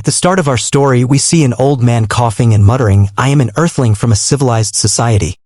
At the start of our story, we see an old man coughing and muttering, "I am an earthling from a civilized society.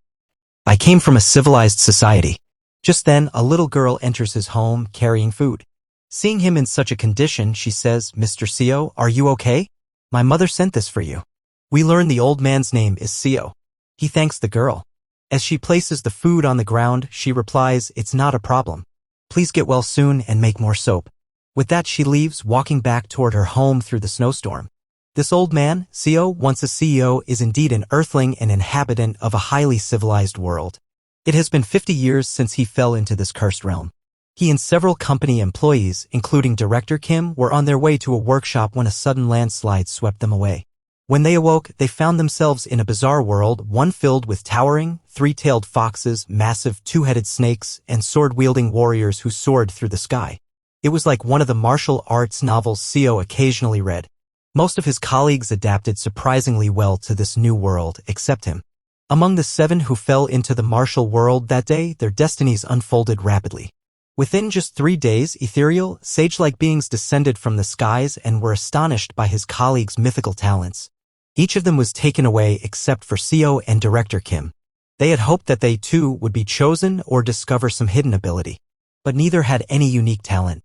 I came from a civilized society." Just then, a little girl enters his home carrying food. Seeing him in such a condition, she says, "Mr. Seio, are you okay? My mother sent this for you." We learn the old man's name is Seio. He thanks the girl. As she places the food on the ground, she replies, "It's not a problem. Please get well soon and make more soap." With that, she leaves, walking back toward her home through the snowstorm. This old man, Seio, once a CEO, is indeed an earthling and inhabitant of a highly civilized world. It has been 50 years since he fell into this cursed realm. He and several company employees, including Director Kim, were on their way to a workshop when a sudden landslide swept them away. When they awoke, they found themselves in a bizarre world, one filled with towering, three-tailed foxes, massive two-headed snakes, and sword-wielding warriors who soared through the sky. It was like one of the martial arts novels Seio occasionally read. Most of his colleagues adapted surprisingly well to this new world, except him. Among the 7 who fell into the martial world that day, their destinies unfolded rapidly. Within just 3 days, ethereal, sage-like beings descended from the skies and were astonished by his colleagues' mythical talents. Each of them was taken away except for Seio and Director Kim. They had hoped that they too would be chosen or discover some hidden ability. But neither had any unique talent.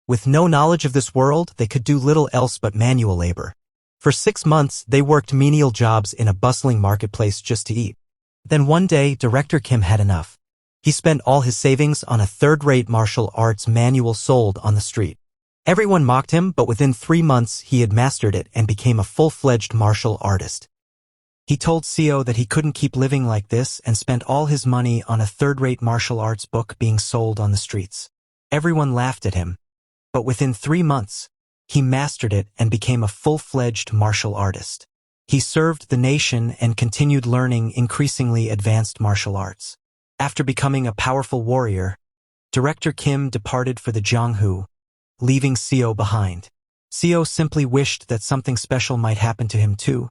With no knowledge of this world, they could do little else but manual labor. For 6 months, they worked menial jobs in a bustling marketplace just to eat. Then one day, Director Kim had enough. He spent all his savings on a third-rate martial arts manual sold on the street. Everyone mocked him, but within 3 months, he had mastered it and became a full-fledged martial artist. He told Seio that he couldn't keep living like this and spent all his money on a third-rate martial arts book being sold on the streets. Everyone laughed at him. But within 3 months, he mastered it and became a full-fledged martial artist. He served the nation and continued learning increasingly advanced martial arts. After becoming a powerful warrior, Director Kim departed for the Jianghu, leaving Seio behind. Seio simply wished that something special might happen to him too.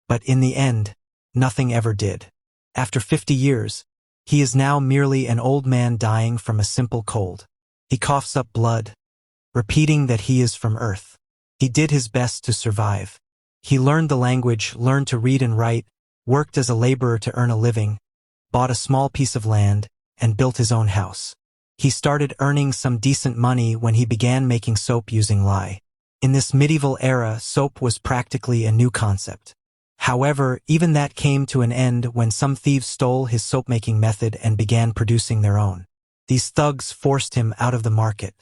But in the end, nothing ever did. After 50 years, he is now merely an old man dying from a simple cold. He coughs up blood, repeating that he is from Earth. He did his best to survive. He learned the language, learned to read and write, worked as a laborer to earn a living, bought a small piece of land, and built his own house. He started earning some decent money when he began making soap using lye. In this medieval era, soap was practically a new concept. However, even that came to an end when some thieves stole his soap-making method and began producing their own. These thugs forced him out of the market.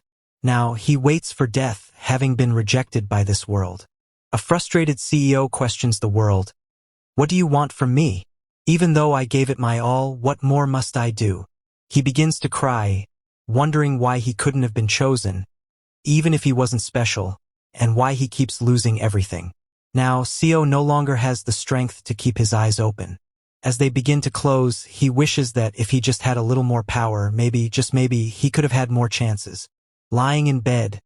Now, he waits for death, having been rejected by this world. A frustrated CEO questions the world. "What do you want from me? Even though I gave it my all, what more must I do?" He begins to cry, wondering why he couldn't have been chosen, even if he wasn't special, and why he keeps losing everything. Now, Seio no longer has the strength to keep his eyes open. As they begin to close, he wishes that if he just had a little more power, maybe, just maybe, he could have had more chances. Lying in bed,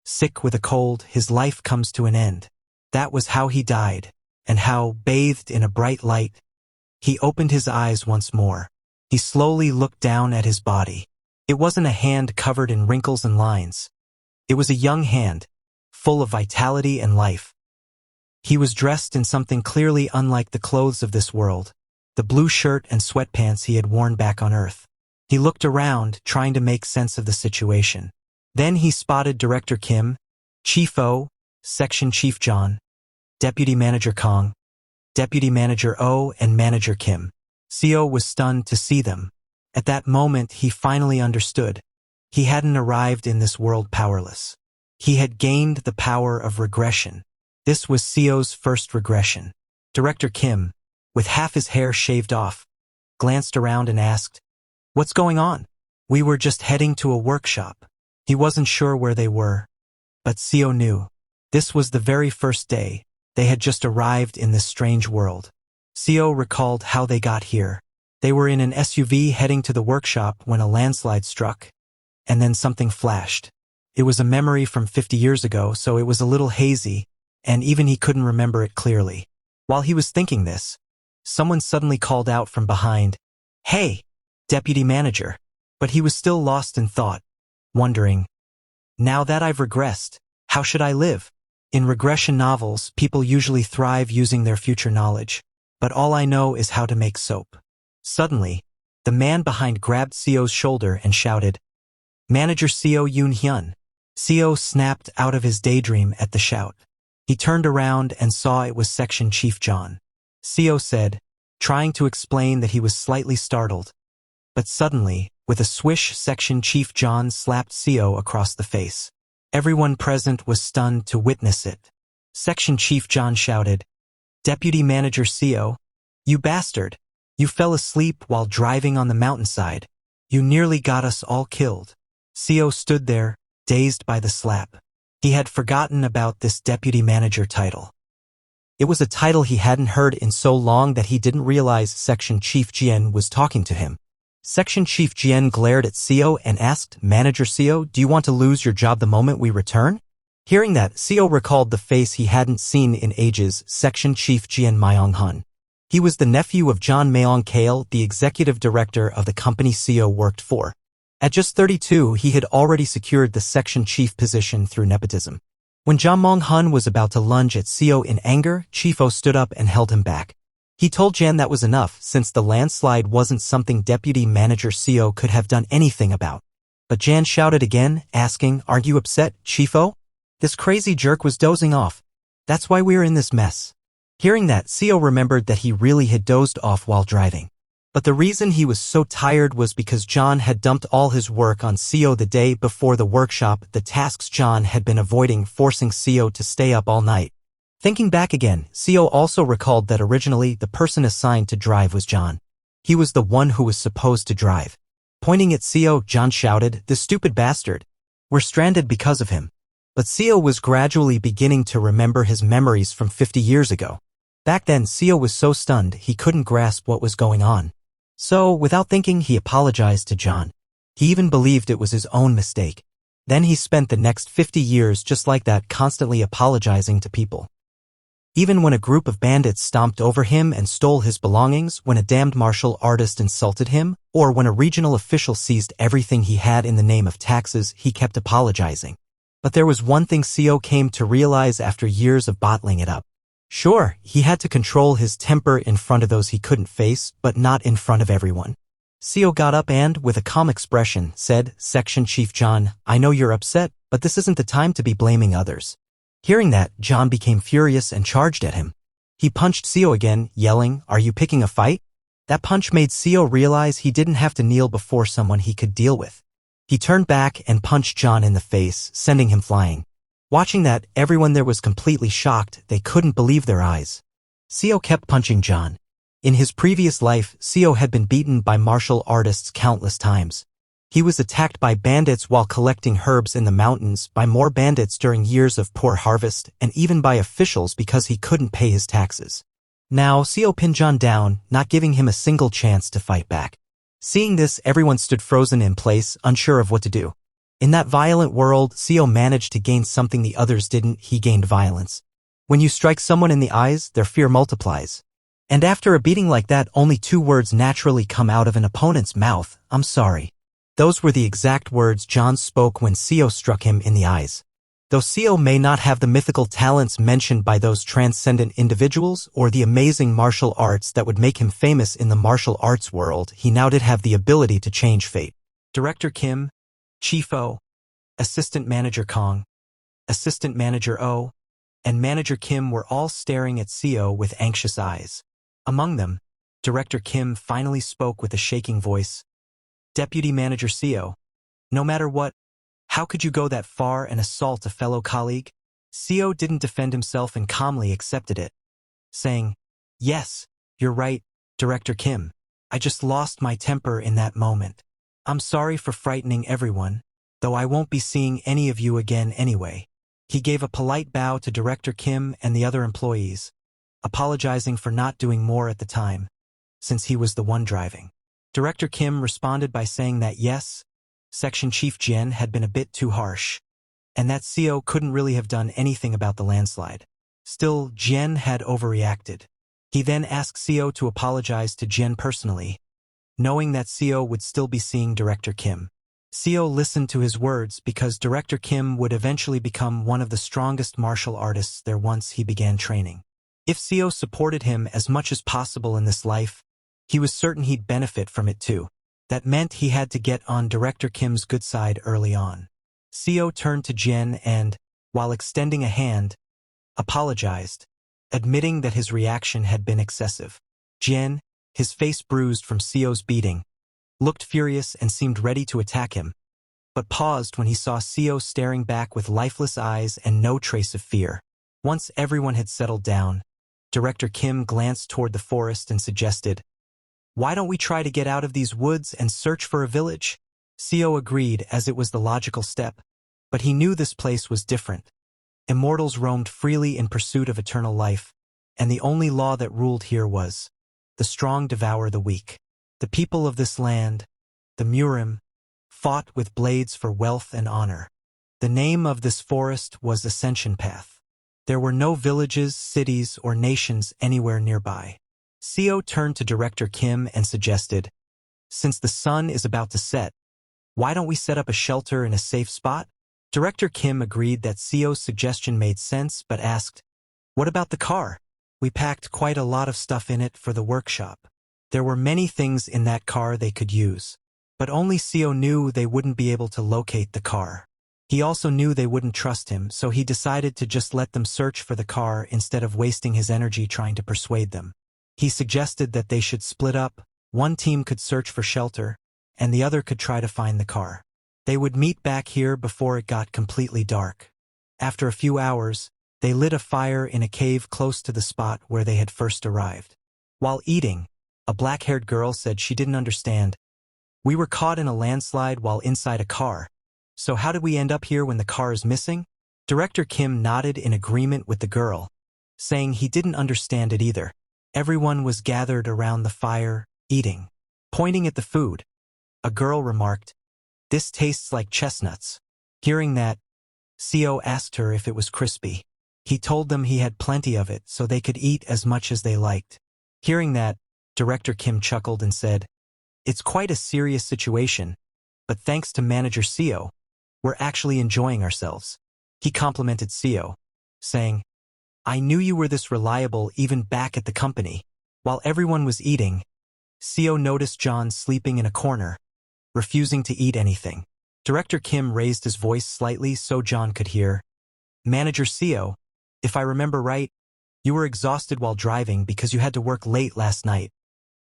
sick with a cold, his life comes to an end. That was how he died, and how, bathed in a bright light, he opened his eyes once more. He slowly looked down at his body. It wasn't a hand covered in wrinkles and lines. It was a young hand, full of vitality and life. He was dressed in something clearly unlike the clothes of this world, the blue shirt and sweatpants he had worn back on Earth. He looked around, trying to make sense of the situation. Then he spotted Director Kim, Chief O, Section Chief John, Deputy Manager Kong, Deputy Manager O, and Manager Kim. Seio was stunned to see them. At that moment, he finally understood. He hadn't arrived in this world powerless. He had gained the power of regression. This was Seio's first regression. Director Kim, with half his hair shaved off, glanced around and asked, "What's going on?" "We were just heading to a workshop." He wasn't sure where they were, but Seio knew. This was the very first day. They had just arrived in this strange world. Seio recalled how they got here. They were in an SUV heading to the workshop when a landslide struck, and then something flashed. It was a memory from 50 years ago, so it was a little hazy, and even he couldn't remember it clearly. While he was thinking this, someone suddenly called out from behind, "Hey, Deputy Manager." But he was still lost in thought, wondering, "Now that I've regressed, how should I live?" In regression novels, people usually thrive using their future knowledge, but all I know is how to make soap. Suddenly, the man behind grabbed Seo's shoulder and shouted, "Manager Seo Yoon-hyun." Seo snapped out of his daydream at the shout. He turned around and saw it was Section Chief John. Seo said, trying to explain that he was slightly startled. But suddenly, with a swish, Section Chief John slapped Seo across the face. Everyone present was stunned to witness it. Section Chief John shouted, "Deputy Manager Seo, you bastard! You fell asleep while driving on the mountainside. You nearly got us all killed." Seo stood there, dazed by the slap. He had forgotten about this deputy manager title. It was a title he hadn't heard in so long that he didn't realize Section Chief Jien was talking to him. Section Chief Jien glared at Seo and asked, "Manager Seo, do you want to lose your job the moment we return?" Hearing that, Seo recalled the face he hadn't seen in ages, Section Chief Jien Myong-hun. He was the nephew of John Myong-kail, the executive director of the company Seo worked for. At just 32, he had already secured the section chief position through nepotism. When John Myong-hun was about to lunge at Seo in anger, Chief O stood up and held him back. He told Jan that was enough, since the landslide wasn't something Deputy Manager Seo could have done anything about. But Jan shouted again, asking, "Aren't you upset, Chief O? This crazy jerk was dozing off. That's why we're in this mess." Hearing that, Seo remembered that he really had dozed off while driving. But the reason he was so tired was because John had dumped all his work on Seo the day before the workshop, the tasks John had been avoiding, forcing Seo to stay up all night. Thinking back again, Seo also recalled that originally the person assigned to drive was John. He was the one who was supposed to drive. Pointing at Seo, John shouted, "The stupid bastard. We're stranded because of him." But Seo was gradually beginning to remember his memories from 50 years ago. Back then, Seo was so stunned he couldn't grasp what was going on. So, without thinking, he apologized to John. He even believed it was his own mistake. Then he spent the next 50 years just like that, constantly apologizing to people. Even when a group of bandits stomped over him and stole his belongings, when a damned martial artist insulted him, or when a regional official seized everything he had in the name of taxes, he kept apologizing. But there was one thing Seo came to realize after years of bottling it up. Sure, he had to control his temper in front of those he couldn't face, but not in front of everyone. Seo got up and, with a calm expression, said, "Section Chief John, I know you're upset, but this isn't the time to be blaming others." Hearing that, John became furious and charged at him. He punched Seo again, yelling, "Are you picking a fight?" That punch made Seo realize he didn't have to kneel before someone he could deal with. He turned back and punched John in the face, sending him flying. Watching that, everyone there was completely shocked. They couldn't believe their eyes. Seo kept punching John. In his previous life, Seo had been beaten by martial artists countless times. He was attacked by bandits while collecting herbs in the mountains, by more bandits during years of poor harvest, and even by officials because he couldn't pay his taxes. Now, Seo pinned John down, not giving him a single chance to fight back. Seeing this, everyone stood frozen in place, unsure of what to do. In that violent world, Seo managed to gain something the others didn't. He gained violence. When you strike someone in the eyes, their fear multiplies. And after a beating like that, only two words naturally come out of an opponent's mouth: "I'm sorry." Those were the exact words John spoke when Seo struck him in the eyes. Though Seo may not have the mythical talents mentioned by those transcendent individuals or the amazing martial arts that would make him famous in the martial arts world, he now did have the ability to change fate. Director Kim, Chief O, Assistant Manager Kong, Assistant Manager O, and Manager Kim were all staring at Seo with anxious eyes. Among them, Director Kim finally spoke with a shaking voice. "Deputy Manager Seo, no matter what, how could you go that far and assault a fellow colleague?" Seo didn't defend himself and calmly accepted it, saying, "Yes, you're right, Director Kim. I just lost my temper in that moment. I'm sorry for frightening everyone, though I won't be seeing any of you again anyway." He gave a polite bow to Director Kim and the other employees, apologizing for not doing more at the time, since he was the one driving. Director Kim responded by saying that yes, Section Chief Jien had been a bit too harsh, and that Seo couldn't really have done anything about the landslide. Still, Jien had overreacted. He then asked Seo to apologize to Jien personally, knowing that Seo would still be seeing Director Kim. Seio listened to his words because Director Kim would eventually become one of the strongest martial artists there once he began training. If Seio supported him as much as possible in this life, he was certain he'd benefit from it too. That meant he had to get on Director Kim's good side early on. Seio turned to Jin and, while extending a hand, apologized, admitting that his reaction had been excessive. Jin, his face bruised from Seio's beating, looked furious and seemed ready to attack him, but paused when he saw Seio staring back with lifeless eyes and no trace of fear. Once everyone had settled down, Director Kim glanced toward the forest and suggested, "Why don't we try to get out of these woods and search for a village?" Seio agreed as it was the logical step, but he knew this place was different. Immortals roamed freely in pursuit of eternal life, and the only law that ruled here was, the strong devour the weak. The people of this land, the Murim, fought with blades for wealth and honor. The name of this forest was Ascension Path. There were no villages, cities, or nations anywhere nearby. Seio turned to Director Kim and suggested, "Since the sun is about to set, why don't we set up a shelter in a safe spot?" Director Kim agreed that Seio's suggestion made sense but asked, "What about the car? We packed quite a lot of stuff in it for the workshop." There were many things in that car they could use, but only Seio knew they wouldn't be able to locate the car. He also knew they wouldn't trust him, so he decided to just let them search for the car instead of wasting his energy trying to persuade them. He suggested that they should split up. One team could search for shelter, and the other could try to find the car. They would meet back here before it got completely dark. After a few hours, they lit a fire in a cave close to the spot where they had first arrived. While eating, a black-haired girl said she didn't understand. "We were caught in a landslide while inside a car. So how did we end up here when the car is missing?" Director Kim nodded in agreement with the girl, saying he didn't understand it either. Everyone was gathered around the fire, eating. Pointing at the food, a girl remarked, "This tastes like chestnuts." Hearing that, Seio asked her if it was crispy. He told them he had plenty of it so they could eat as much as they liked. Hearing that, Director Kim chuckled and said, "It's quite a serious situation, but thanks to Manager Seio, we're actually enjoying ourselves." He complimented Seio, saying, "I knew you were this reliable even back at the company." While everyone was eating, Seio noticed John sleeping in a corner, refusing to eat anything. Director Kim raised his voice slightly so John could hear. "Manager Seio, if I remember right, you were exhausted while driving because you had to work late last night."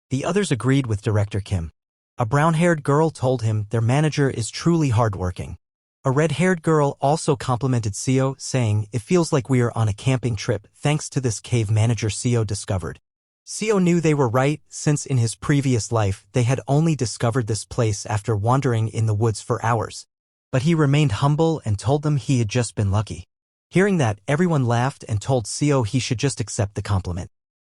The others agreed with Director Kim. A brown-haired girl told him their manager is truly hardworking. A red-haired girl also complimented Seio, saying, "It feels like we are on a camping trip thanks to this cave Manager Seio discovered." Seio knew they were right, since in his previous life they had only discovered this place after wandering in the woods for hours. But he remained humble and told them he had just been lucky. Hearing that, everyone laughed and told Seio he should just accept the compliment.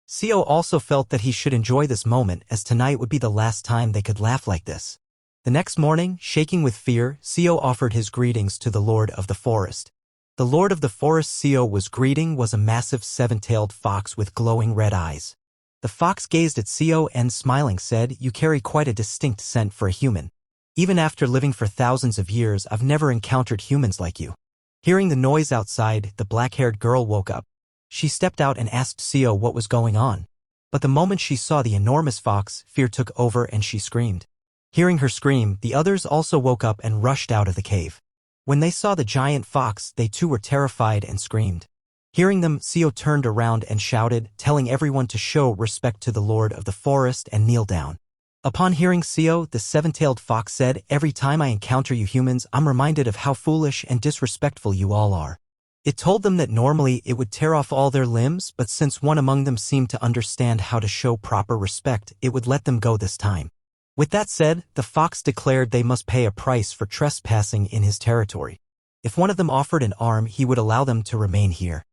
Seio also felt that he should enjoy this moment, as tonight would be the last time they could laugh like this. The next morning, shaking with fear, Seio offered his greetings to the Lord of the Forest. The Lord of the Forest Seio was greeting was a massive seven-tailed fox with glowing red eyes. The fox gazed at Seio and, smiling, said, "You carry quite a distinct scent for a human. Even after living for thousands of years, I've never encountered humans like you." Hearing the noise outside, the black-haired girl woke up. She stepped out and asked Seio what was going on. But the moment she saw the enormous fox, fear took over and she screamed. Hearing her scream, the others also woke up and rushed out of the cave. When they saw the giant fox, they too were terrified and screamed. Hearing them, Seio turned around and shouted, telling everyone to show respect to the Lord of the Forest and kneel down. Upon hearing Seio, the seven-tailed fox said, "Every time I encounter you humans, I'm reminded of how foolish and disrespectful you all are." It told them that normally it would tear off all their limbs, but since one among them seemed to understand how to show proper respect, it would let them go this time. With that said, the fox declared they must pay a price for trespassing in his territory. If one of them offered an arm, he would allow them to remain here.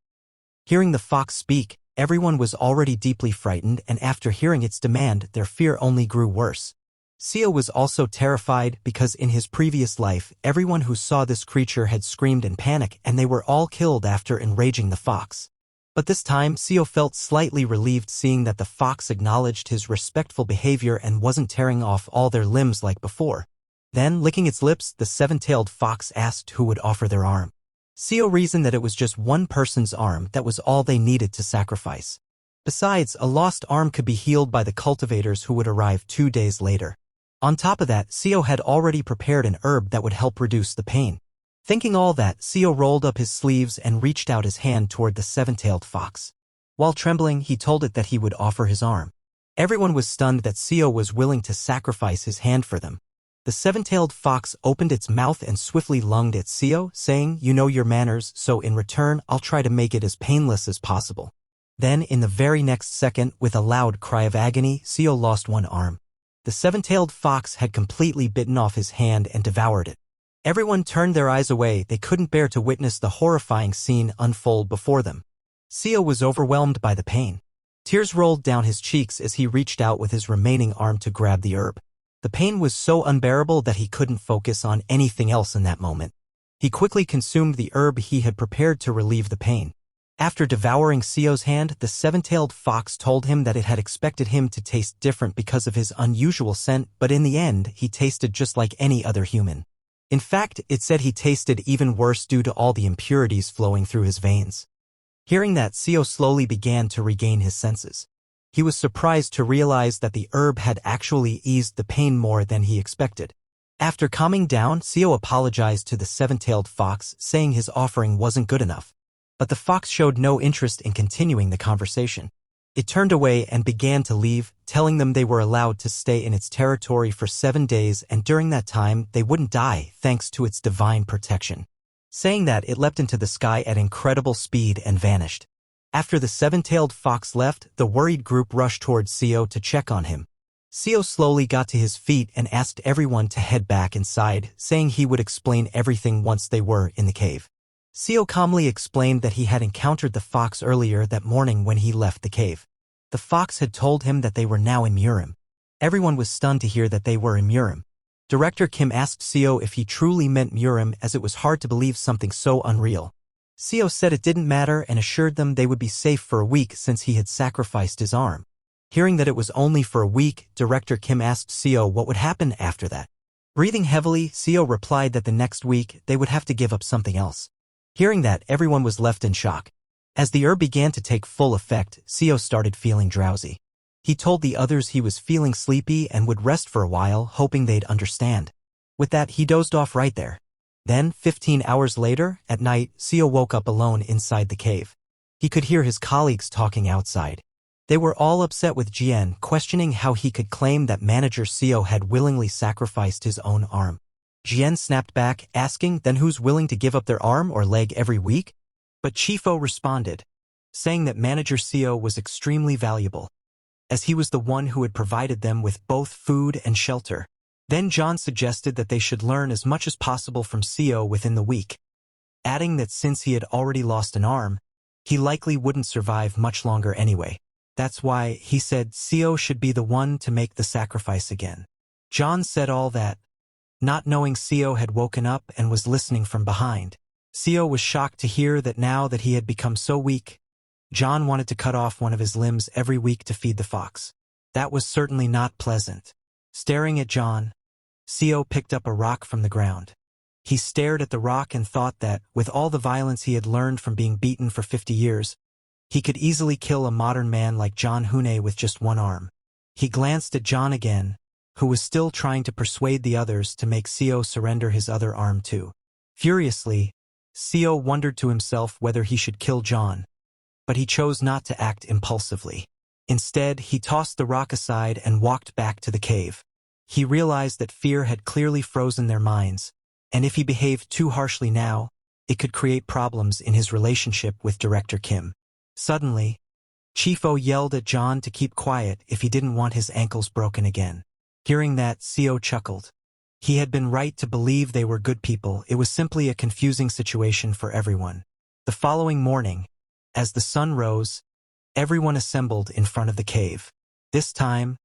Hearing the fox speak, everyone was already deeply frightened, and after hearing its demand, their fear only grew worse. Seio was also terrified because in his previous life, everyone who saw this creature had screamed in panic and they were all killed after enraging the fox. But this time, Seio felt slightly relieved seeing that the fox acknowledged his respectful behavior and wasn't tearing off all their limbs like before. Then, licking its lips, the seven-tailed fox asked who would offer their arm. Seio reasoned that it was just one person's arm that was all they needed to sacrifice. Besides, a lost arm could be healed by the cultivators who would arrive 2 days later. On top of that, Seio had already prepared an herb that would help reduce the pain. Thinking all that, Seio rolled up his sleeves and reached out his hand toward the seven-tailed fox. While trembling, he told it that he would offer his arm. Everyone was stunned that Seio was willing to sacrifice his hand for them. The seven-tailed fox opened its mouth and swiftly lunged at Seio, saying, "You know your manners, so in return I'll try to make it as painless as possible." Then, in the very next second, with a loud cry of agony, Seio lost one arm. The seven-tailed fox had completely bitten off his hand and devoured it. Everyone turned their eyes away. They couldn't bear to witness the horrifying scene unfold before them. Seio was overwhelmed by the pain. Tears rolled down his cheeks as he reached out with his remaining arm to grab the herb. The pain was so unbearable that he couldn't focus on anything else in that moment. He quickly consumed the herb he had prepared to relieve the pain. After devouring Seio's hand, the seven-tailed fox told him that it had expected him to taste different because of his unusual scent, but in the end, he tasted just like any other human. In fact, it said he tasted even worse due to all the impurities flowing through his veins. Hearing that, Seio slowly began to regain his senses. He was surprised to realize that the herb had actually eased the pain more than he expected. After calming down, Seio apologized to the seven-tailed fox, saying his offering wasn't good enough. But the fox showed no interest in continuing the conversation. It turned away and began to leave, telling them they were allowed to stay in its territory for 7 days, and during that time they wouldn't die thanks to its divine protection. Saying that, it leapt into the sky at incredible speed and vanished. After the seven-tailed fox left, the worried group rushed towards Seio to check on him. Seio slowly got to his feet and asked everyone to head back inside, saying he would explain everything once they were in the cave. Seio calmly explained that he had encountered the fox earlier that morning when he left the cave. The fox had told him that they were now in Murim. Everyone was stunned to hear that they were in Murim. Director Kim asked Seio if he truly meant Murim, as it was hard to believe something so unreal. Seio said it didn't matter and assured them they would be safe for a week since he had sacrificed his arm. Hearing that it was only for a week, Director Kim asked Seio what would happen after that. Breathing heavily, Seio replied that the next week they would have to give up something else. Hearing that, everyone was left in shock. As the herb began to take full effect, Seio started feeling drowsy. He told the others he was feeling sleepy and would rest for a while, hoping they'd understand. With that, he dozed off right there. Then, 15 hours later, at night, Seio woke up alone inside the cave. He could hear his colleagues talking outside. They were all upset with Jian, questioning how he could claim that manager Seio had willingly sacrificed his own arm. Jian snapped back, asking, "Then who's willing to give up their arm or leg every week?" But Chifo responded, saying that manager Seio was extremely valuable, as he was the one who had provided them with both food and shelter. Then John suggested that they should learn as much as possible from Seio within the week, adding that since he had already lost an arm, he likely wouldn't survive much longer anyway. That's why, he said, Seio should be the one to make the sacrifice again. John said all that, not knowing Seio had woken up and was listening from behind. Seio was shocked to hear that now that he had become so weak, John wanted to cut off one of his limbs every week to feed the fox. That was certainly not pleasant. Staring at John, Seio picked up a rock from the ground. He stared at the rock and thought that, with all the violence he had learned from being beaten for 50 years, he could easily kill a modern man like John Hune with just one arm. He glanced at John again, who was still trying to persuade the others to make Seio surrender his other arm too. Furiously, Seio wondered to himself whether he should kill John, but he chose not to act impulsively. Instead, he tossed the rock aside and walked back to the cave. He realized that fear had clearly frozen their minds, and if he behaved too harshly now, it could create problems in his relationship with Director Kim. Suddenly, Chifo yelled at John to keep quiet if he didn't want his ankles broken again. Hearing that, Seio chuckled. He had been right to believe they were good people. It was simply a confusing situation for everyone. The following morning, as the sun rose, everyone assembled in front of the cave. This time,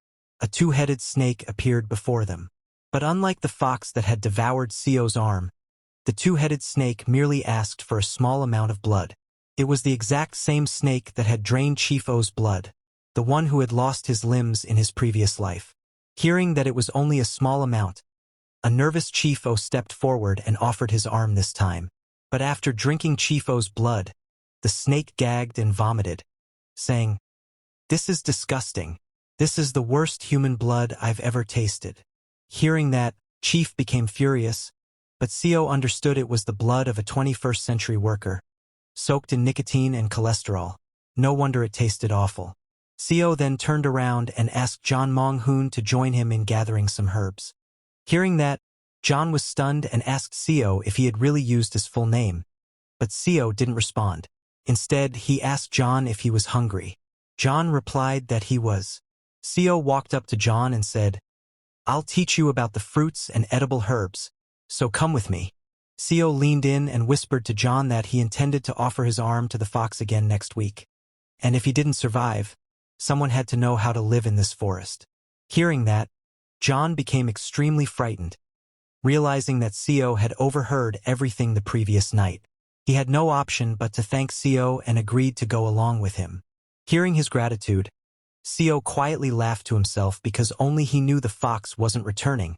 a two-headed snake appeared before them. But unlike the fox that had devoured Seio's arm, the two-headed snake merely asked for a small amount of blood. It was the exact same snake that had drained Chifo's blood, the one who had lost his limbs in his previous life. Hearing that it was only a small amount, A nervous Chief O stepped forward and offered his arm this time. But after drinking Chief O's blood, the snake gagged and vomited, saying, "This is disgusting. This is the worst human blood I've ever tasted." Hearing that, Chief became furious, but CEO understood it was the blood of a 21st century worker, soaked in nicotine and cholesterol. No wonder it tasted awful. CEO then turned around and asked John Mong-hoon to join him in gathering some herbs. Hearing that, John was stunned and asked CEO if he had really used his full name, but CEO didn't respond. Instead, he asked John if he was hungry. John replied that he was. CEO walked up to John and said, "I'll teach you about the fruits and edible herbs, so come with me." CEO leaned in and whispered to John that he intended to offer his arm to the fox again next week. And if he didn't survive, someone had to know how to live in this forest. Hearing that, John became extremely frightened, realizing that CEO had overheard everything the previous night. He had no option but to thank CEO and agreed to go along with him. Hearing his gratitude, CEO quietly laughed to himself because only he knew the fox wasn't returning,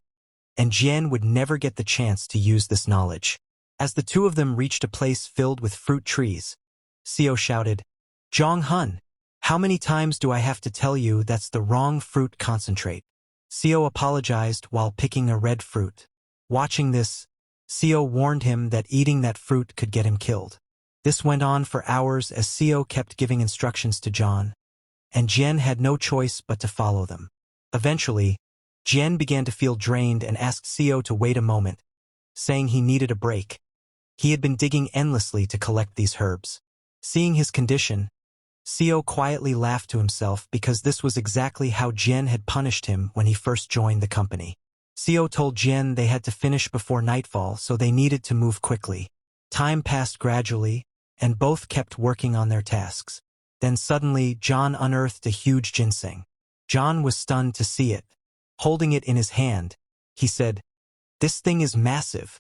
and Jian would never get the chance to use this knowledge. As the two of them reached a place filled with fruit trees, CEO shouted, "Jong Hun, how many times do I have to tell you that's the wrong fruit concentrate?" CEO apologized while picking a red fruit. Watching this, CEO warned him that eating that fruit could get him killed. This went on for hours as CEO kept giving instructions to John, and Jian had no choice but to follow them. Eventually, Jian began to feel drained and asked CEO to wait a moment, saying he needed a break. He had been digging endlessly to collect these herbs. Seeing his condition, CEO quietly laughed to himself because this was exactly how Jian had punished him when he first joined the company. CEO told Jian they had to finish before nightfall, so they needed to move quickly. Time passed gradually, and both kept working on their tasks. Then suddenly, John unearthed a huge ginseng. John was stunned to see it. Holding it in his hand, he said, "This thing is massive."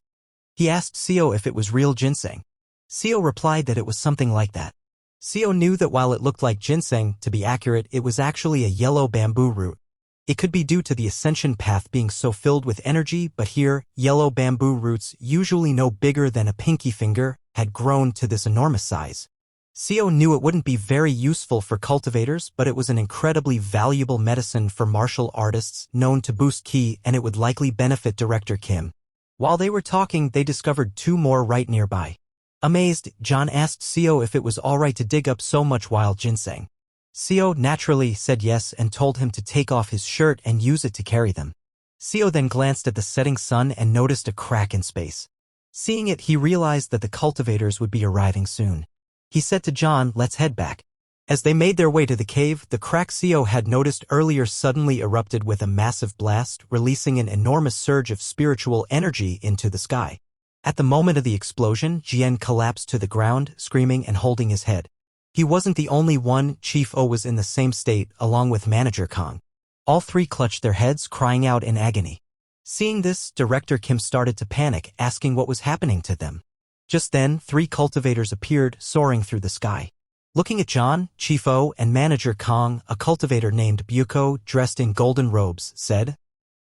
He asked CEO if it was real ginseng. CEO replied that it was something like that. CEO knew that while it looked like ginseng, to be accurate, it was actually a yellow bamboo root. It could be due to the ascension path being so filled with energy, but here, yellow bamboo roots, usually no bigger than a pinky finger, had grown to this enormous size. CEO knew it wouldn't be very useful for cultivators, but it was an incredibly valuable medicine for martial artists known to boost ki, and it would likely benefit Director Kim. While they were talking, they discovered two more right nearby. Amazed, John asked CEO if it was alright to dig up so much wild ginseng. CEO naturally said yes and told him to take off his shirt and use it to carry them. CEO then glanced at the setting sun and noticed a crack in space. Seeing it, he realized that the cultivators would be arriving soon. He said to John, "Let's head back." As they made their way to the cave, the crack CEO had noticed earlier suddenly erupted with a massive blast, releasing an enormous surge of spiritual energy into the sky. At the moment of the explosion, Jian collapsed to the ground, screaming and holding his head. He wasn't the only one. Chief O was in the same state, along with Manager Kong. All three clutched their heads, crying out in agony. Seeing this, Director Kim started to panic, asking what was happening to them. Just then, three cultivators appeared, soaring through the sky. Looking at John, Chief O, and Manager Kong, a cultivator named Buko, dressed in golden robes, said,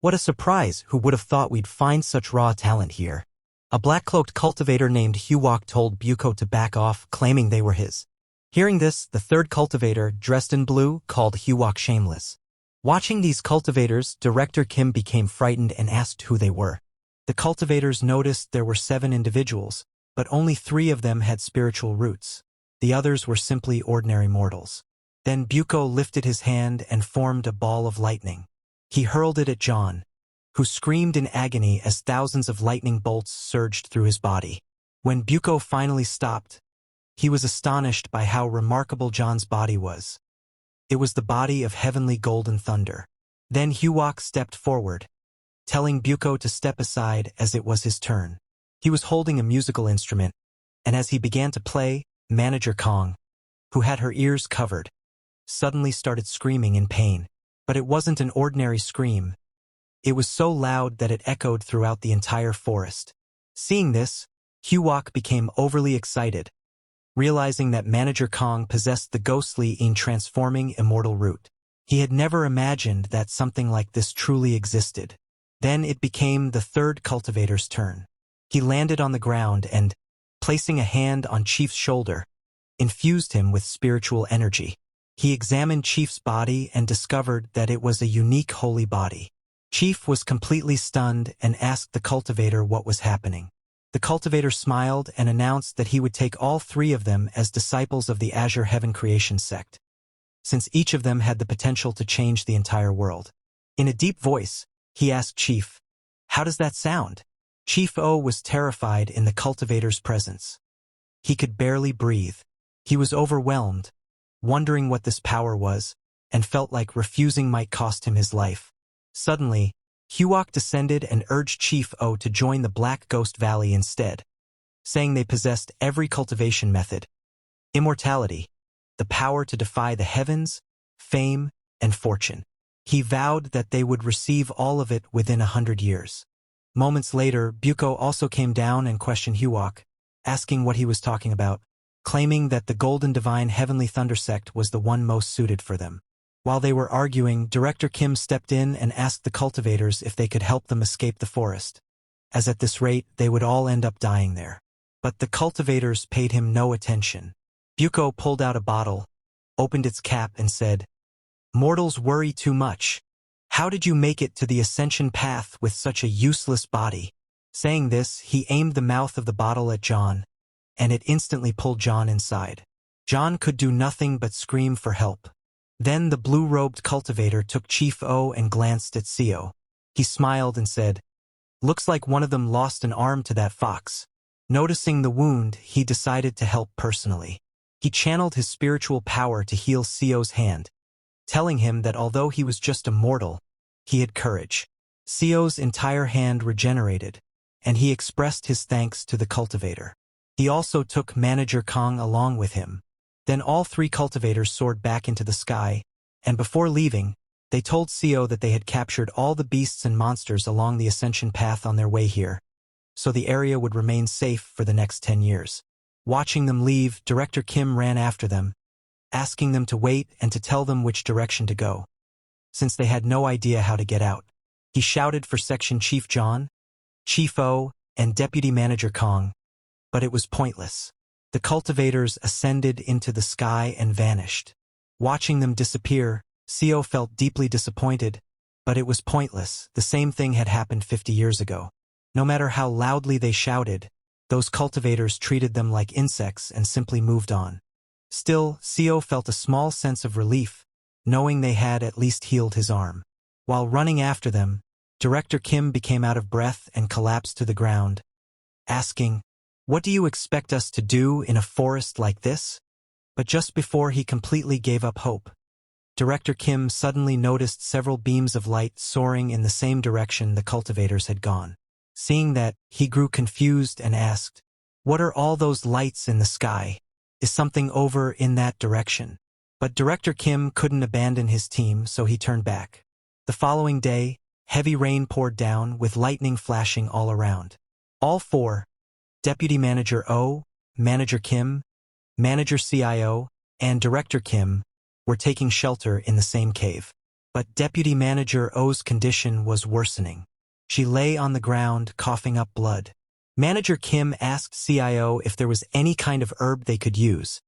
"What a surprise! Who would have thought we'd find such raw talent here?" A black-cloaked cultivator named Huwok told Buko to back off, claiming they were his. Hearing this, the third cultivator, dressed in blue, called Huwok shameless. Watching these cultivators, Director Kim became frightened and asked who they were. The cultivators noticed there were 7 individuals, but only 3 of them had spiritual roots. The others were simply ordinary mortals. Then Buko lifted his hand and formed a ball of lightning. He hurled it at John, who screamed in agony as thousands of lightning bolts surged through his body. When Buko finally stopped, he was astonished by how remarkable John's body was. It was the body of heavenly golden thunder. Then Huwok stepped forward, telling Buko to step aside as it was his turn. He was holding a musical instrument, and as he began to play, Manager Kong, who had her ears covered, suddenly started screaming in pain. But it wasn't an ordinary scream. It was so loud that it echoed throughout the entire forest. Seeing this, Huwok became overly excited, realizing that Manager Kong possessed the ghostly and transforming immortal root. He had never imagined that something like this truly existed. Then it became the third cultivator's turn. He landed on the ground and, placing a hand on Chief's shoulder, infused him with spiritual energy. He examined Chief's body and discovered that it was a unique holy body. Chief was completely stunned and asked the cultivator what was happening. The cultivator smiled and announced that he would take all three of them as disciples of the Azure Heaven Creation sect, since each of them had the potential to change the entire world. In a deep voice, he asked Chief, "How does that sound?" Chief O was terrified in the cultivator's presence. He could barely breathe. He was overwhelmed, wondering what this power was, and felt like refusing might cost him his life. Suddenly, Huok descended and urged Chief O to join the Black Ghost Valley instead, saying they possessed every cultivation method: immortality, the power to defy the heavens, fame, and fortune. He vowed that they would receive all of it within 100 years. Moments later, Buko also came down and questioned Huok, asking what he was talking about, claiming that the Golden Divine Heavenly Thunder sect was the one most suited for them. While they were arguing, Director Kim stepped in and asked the cultivators if they could help them escape the forest, as at this rate they would all end up dying there. But the cultivators paid him no attention. Buko pulled out a bottle, opened its cap and said, "Mortals worry too much. How did you make it to the ascension path with such a useless body?" Saying this, he aimed the mouth of the bottle at John, and it instantly pulled John inside. John could do nothing but scream for help. Then the blue-robed cultivator took Chief O and glanced at Seio. He smiled and said, "Looks like one of them lost an arm to that fox." Noticing the wound, he decided to help personally. He channeled his spiritual power to heal Seio's hand, telling him that although he was just a mortal, he had courage. Seio's entire hand regenerated, and he expressed his thanks to the cultivator. He also took Manager Kong along with him. Then all three cultivators soared back into the sky, and before leaving, they told Seio that they had captured all the beasts and monsters along the ascension path on their way here, so the area would remain safe for the next 10 years. Watching them leave, Director Kim ran after them, asking them to wait and to tell them which direction to go, since they had no idea how to get out. He shouted for Section Chief John, Chief O, and Deputy Manager Kong, but it was pointless. The cultivators ascended into the sky and vanished. Watching them disappear, Seio felt deeply disappointed, but it was pointless. The same thing had happened 50 years ago. No matter how loudly they shouted, those cultivators treated them like insects and simply moved on. Still, Seio felt a small sense of relief, knowing they had at least healed his arm. While running after them, Director Kim became out of breath and collapsed to the ground, asking, "What do you expect us to do in a forest like this?" But just before he completely gave up hope, Director Kim suddenly noticed several beams of light soaring in the same direction the cultivators had gone. Seeing that, he grew confused and asked, "What are all those lights in the sky? Is something over in that direction?" But Director Kim couldn't abandon his team, so he turned back. The following day, heavy rain poured down with lightning flashing all around. All four, Deputy Manager O, Manager Kim, Manager CIO, and Director Kim, were taking shelter in the same cave. But Deputy Manager O's condition was worsening. She lay on the ground, coughing up blood. Manager Kim asked CIO if there was any kind of herb they could use,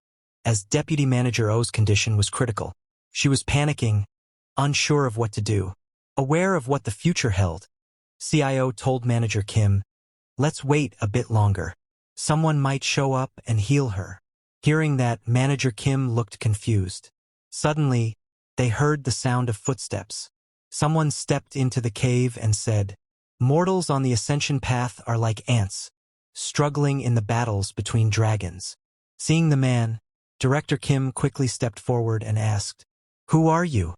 as Deputy Manager O's condition was critical. She was panicking, unsure of what to do. Aware of what the future held, CIO told Manager Kim, "Let's wait a bit longer. Someone might show up and heal her." Hearing that, Manager Kim looked confused. Suddenly, they heard the sound of footsteps. Someone stepped into the cave and said, "Mortals on the ascension path are like ants, struggling in the battles between dragons." Seeing the man, Director Kim quickly stepped forward and asked, "Who are you?"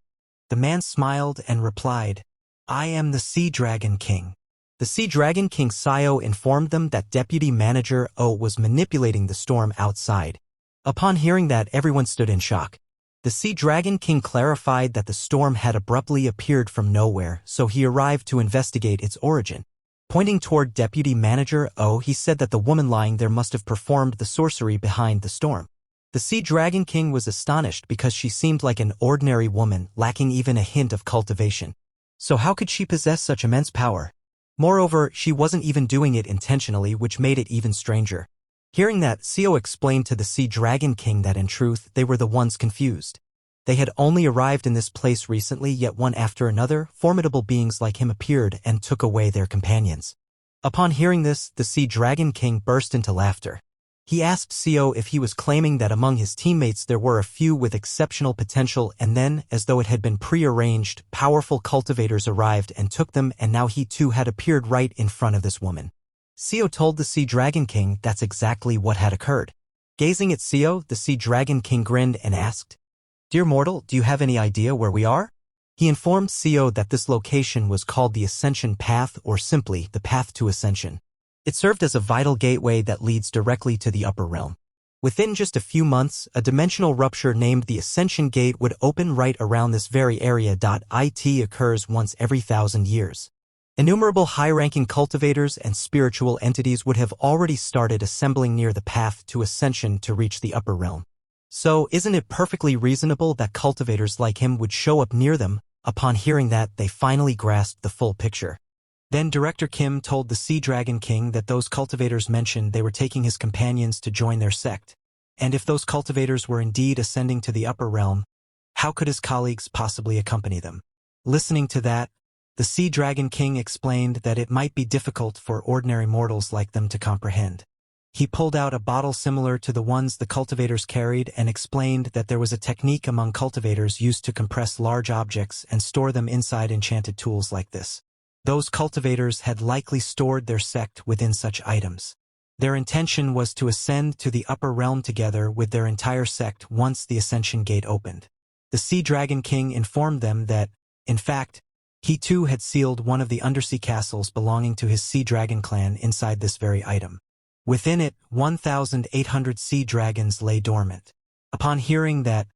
The man smiled and replied, "I am the Sea Dragon King." The Sea Dragon King Seio informed them that Deputy Manager O was manipulating the storm outside. Upon hearing that, everyone stood in shock. The Sea Dragon King clarified that the storm had abruptly appeared from nowhere, so he arrived to investigate its origin. Pointing toward Deputy Manager O, he said that the woman lying there must have performed the sorcery behind the storm. The Sea Dragon King was astonished because she seemed like an ordinary woman, lacking even a hint of cultivation. So how could she possess such immense power? Moreover, she wasn't even doing it intentionally, which made it even stranger. Hearing that, Seio explained to the Sea Dragon King that in truth, they were the ones confused. They had only arrived in this place recently, yet one after another, formidable beings like him appeared and took away their companions. Upon hearing this, the Sea Dragon King burst into laughter. He asked Seio if he was claiming that among his teammates there were a few with exceptional potential, and then, as though it had been pre-arranged, powerful cultivators arrived and took them, and now he too had appeared right in front of this woman. Seio told the Sea Dragon King that's exactly what had occurred. Gazing at Seio, the Sea Dragon King grinned and asked, "Dear mortal, do you have any idea where we are?" He informed Seio that this location was called the Ascension Path, or simply the Path to Ascension. It served as a vital gateway that leads directly to the upper realm. Within just a few months, a dimensional rupture named the Ascension Gate would open right around this very area. It occurs once every 1,000 years. Innumerable high-ranking cultivators and spiritual entities would have already started assembling near the Path to Ascension to reach the upper realm. So, isn't it perfectly reasonable that cultivators like him would show up near them? Upon hearing that, they finally grasped the full picture. Then Director Kim told the Sea Dragon King that those cultivators mentioned they were taking his companions to join their sect. And if those cultivators were indeed ascending to the upper realm, how could his colleagues possibly accompany them? Listening to that, the Sea Dragon King explained that it might be difficult for ordinary mortals like them to comprehend. He pulled out a bottle similar to the ones the cultivators carried and explained that there was a technique among cultivators used to compress large objects and store them inside enchanted tools like this. Those cultivators had likely stored their sect within such items. Their intention was to ascend to the upper realm together with their entire sect once the Ascension Gate opened. The Sea Dragon King informed them that, in fact, he too had sealed one of the undersea castles belonging to his Sea Dragon clan inside this very item. Within it, 1,800 sea dragons lay dormant. Upon hearing that,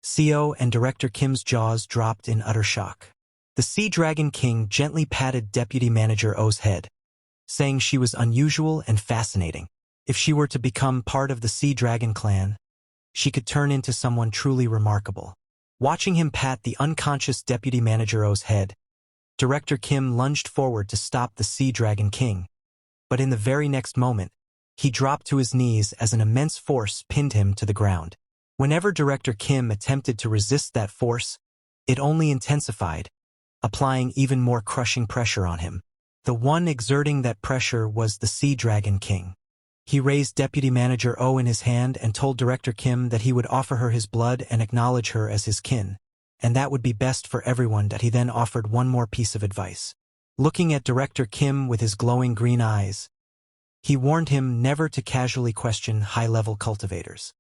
Seio and Director Kim's jaws dropped in utter shock. The Sea Dragon King gently patted Deputy Manager O's head, saying she was unusual and fascinating. If she were to become part of the Sea Dragon clan, she could turn into someone truly remarkable. Watching him pat the unconscious Deputy Manager O's head, Director Kim lunged forward to stop the Sea Dragon King. But in the very next moment, he dropped to his knees as an immense force pinned him to the ground. Whenever Director Kim attempted to resist that force, it only intensified, applying even more crushing pressure on him. The one exerting that pressure was the Sea Dragon King. He raised Deputy Manager O in his hand and told Director Kim that he would offer her his blood and acknowledge her as his kin, and that would be best for everyone. That he then offered one more piece of advice. Looking at Director Kim with his glowing green eyes, he warned him never to casually question high-level cultivators.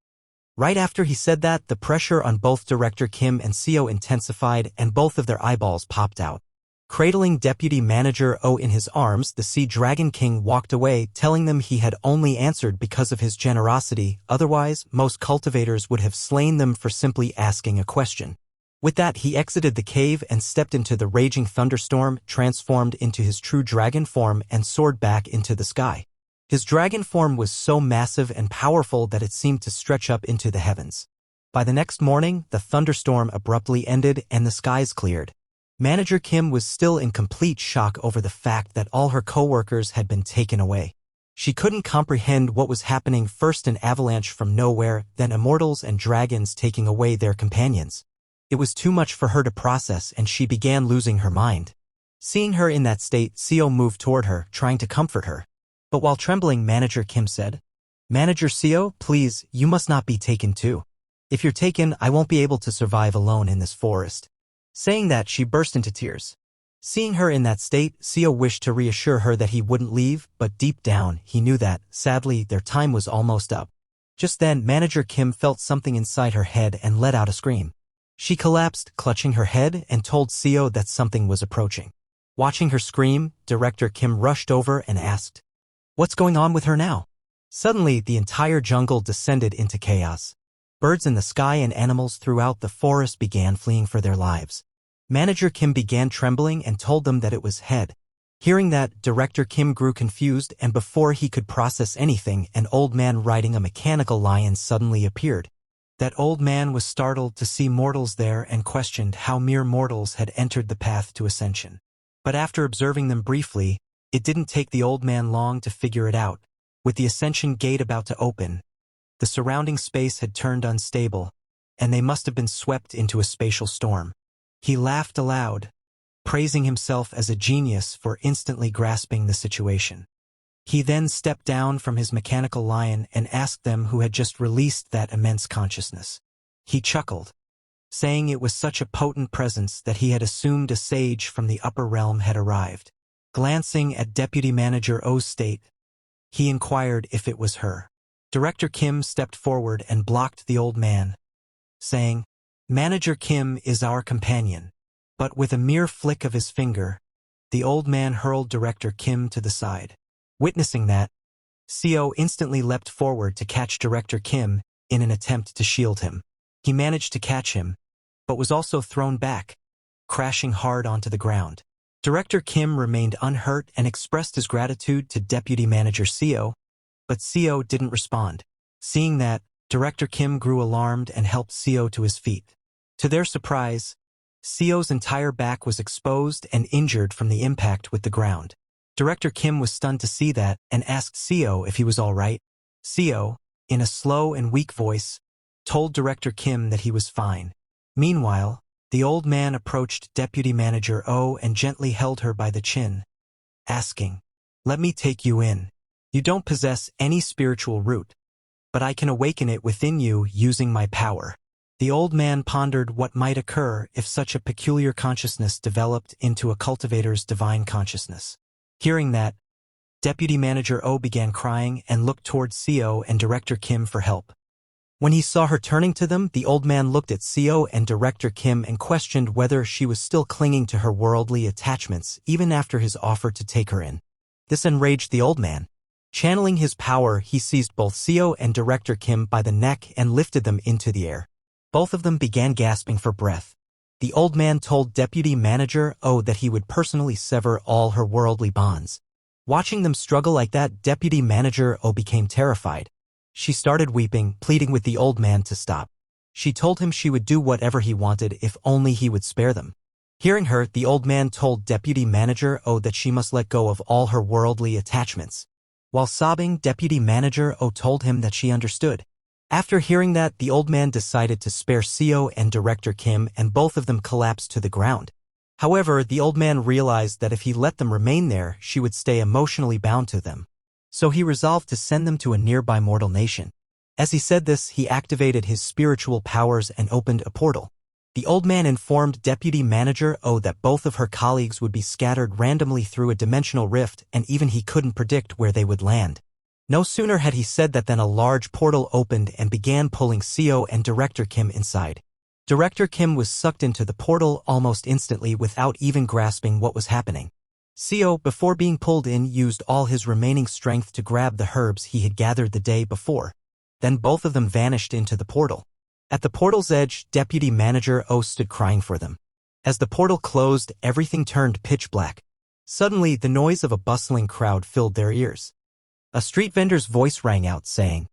Right after he said that, the pressure on both Director Kim and Seio intensified and both of their eyeballs popped out. Cradling Deputy Manager O in his arms, the Sea Dragon King walked away, telling them he had only answered because of his generosity, otherwise most cultivators would have slain them for simply asking a question. With that, he exited the cave and stepped into the raging thunderstorm, transformed into his true dragon form and soared back into the sky. His dragon form was so massive and powerful that it seemed to stretch up into the heavens. By the next morning, the thunderstorm abruptly ended and the skies cleared. Manager Kim was still in complete shock over the fact that all her co-workers had been taken away. She couldn't comprehend what was happening, first an avalanche from nowhere, then immortals and dragons taking away their companions. It was too much for her to process and she began losing her mind. Seeing her in that state, Seio moved toward her, trying to comfort her. But while trembling, Manager Kim said, "Manager Seio, please, you must not be taken too. If you're taken, I won't be able to survive alone in this forest." Saying that, she burst into tears. Seeing her in that state, Seio wished to reassure her that he wouldn't leave, but deep down, he knew that, sadly, their time was almost up. Just then, Manager Kim felt something inside her head and let out a scream. She collapsed, clutching her head, and told Seio that something was approaching. Watching her scream, Director Kim rushed over and asked, "What's going on with her now?" Suddenly, the entire jungle descended into chaos. Birds in the sky and animals throughout the forest began fleeing for their lives. Manager Kim began trembling and told them that it was Head. Hearing that, Director Kim grew confused, and before he could process anything, an old man riding a mechanical lion suddenly appeared. That old man was startled to see mortals there and questioned how mere mortals had entered the path to ascension. But after observing them briefly, it didn't take the old man long to figure it out. With the ascension gate about to open, the surrounding space had turned unstable, and they must have been swept into a spatial storm. He laughed aloud, praising himself as a genius for instantly grasping the situation. He then stepped down from his mechanical lion and asked them who had just released that immense consciousness. He chuckled, saying it was such a potent presence that he had assumed a sage from the upper realm had arrived. Glancing at Deputy Manager O's state, he inquired if it was her. Director Kim stepped forward and blocked the old man, saying, "Manager Kim is our companion." But with a mere flick of his finger, the old man hurled Director Kim to the side. Witnessing that, CEO instantly leapt forward to catch Director Kim in an attempt to shield him. He managed to catch him, but was also thrown back, crashing hard onto the ground. Director Kim remained unhurt and expressed his gratitude to Deputy Manager CEO, but CEO didn't respond. Seeing that, Director Kim grew alarmed and helped CEO to his feet. To their surprise, CEO's entire back was exposed and injured from the impact with the ground. Director Kim was stunned to see that and asked CEO if he was all right. CEO, in a slow and weak voice, told Director Kim that he was fine. Meanwhile, the old man approached Deputy Manager O and gently held her by the chin, asking, "Let me take you in. You don't possess any spiritual root, but I can awaken it within you using my power." The old man pondered what might occur if such a peculiar consciousness developed into a cultivator's divine consciousness. Hearing that, Deputy Manager O began crying and looked towards CEO and Director Kim for help. When he saw her turning to them, the old man looked at CEO and Director Kim and questioned whether she was still clinging to her worldly attachments even after his offer to take her in. This enraged the old man. Channeling his power, he seized both CEO and Director Kim by the neck and lifted them into the air. Both of them began gasping for breath. The old man told Deputy Manager O that he would personally sever all her worldly bonds. Watching them struggle like that, Deputy Manager O became terrified. She started weeping, pleading with the old man to stop. She told him she would do whatever he wanted if only he would spare them. Hearing her, the old man told Deputy Manager O that she must let go of all her worldly attachments. While sobbing, Deputy Manager O told him that she understood. After hearing that, the old man decided to spare CEO and Director Kim, and both of them collapsed to the ground. However, the old man realized that if he let them remain there, she would stay emotionally bound to them. So he resolved to send them to a nearby mortal nation. As he said this, he activated his spiritual powers and opened a portal. The old man informed Deputy Manager O that both of her colleagues would be scattered randomly through a dimensional rift, and even he couldn't predict where they would land. No sooner had he said that than a large portal opened and began pulling CEO and Director Kim inside. Director Kim was sucked into the portal almost instantly without even grasping what was happening. CEO, before being pulled in, used all his remaining strength to grab the herbs he had gathered the day before. Then both of them vanished into the portal. At the portal's edge, Deputy Manager O stood crying for them. As the portal closed, everything turned pitch black. Suddenly, the noise of a bustling crowd filled their ears. A street vendor's voice rang out saying,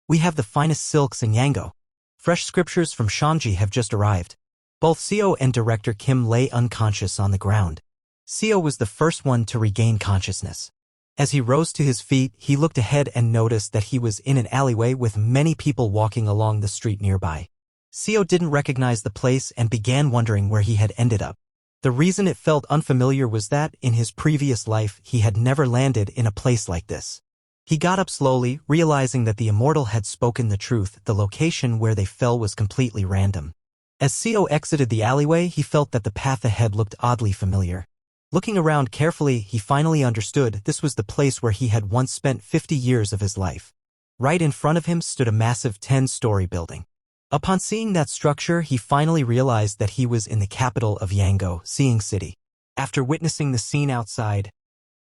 "We have the finest silks in Yango. Fresh scriptures from Shanji have just arrived." Both CEO and Director Kim lay unconscious on the ground. CEO was the first one to regain consciousness. As he rose to his feet, he looked ahead and noticed that he was in an alleyway with many people walking along the street nearby. CEO didn't recognize the place and began wondering where he had ended up. The reason it felt unfamiliar was that, in his previous life, he had never landed in a place like this. He got up slowly, realizing that the immortal had spoken the truth. The location where they fell was completely random. As CEO exited the alleyway, he felt that the path ahead looked oddly familiar. Looking around carefully, he finally understood this was the place where he had once spent 50 years of his life. Right in front of him stood a massive 10-story building. Upon seeing that structure, he finally realized that he was in the capital of Yango, Seeing City. After witnessing the scene outside,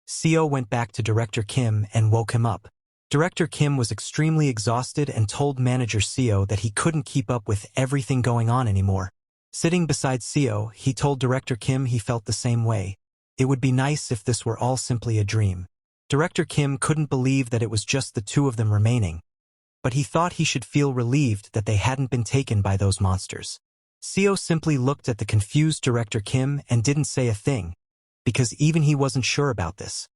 CEO went back to Director Kim and woke him up. Director Kim was extremely exhausted and told Manager CEO that he couldn't keep up with everything going on anymore. Sitting beside CEO, he told Director Kim he felt the same way. It would be nice if this were all simply a dream. Director Kim couldn't believe that it was just the two of them remaining. but he thought he should feel relieved that they hadn't been taken by those monsters. Seio simply looked at the confused Director Kim and didn't say a thing, because even he wasn't sure about this.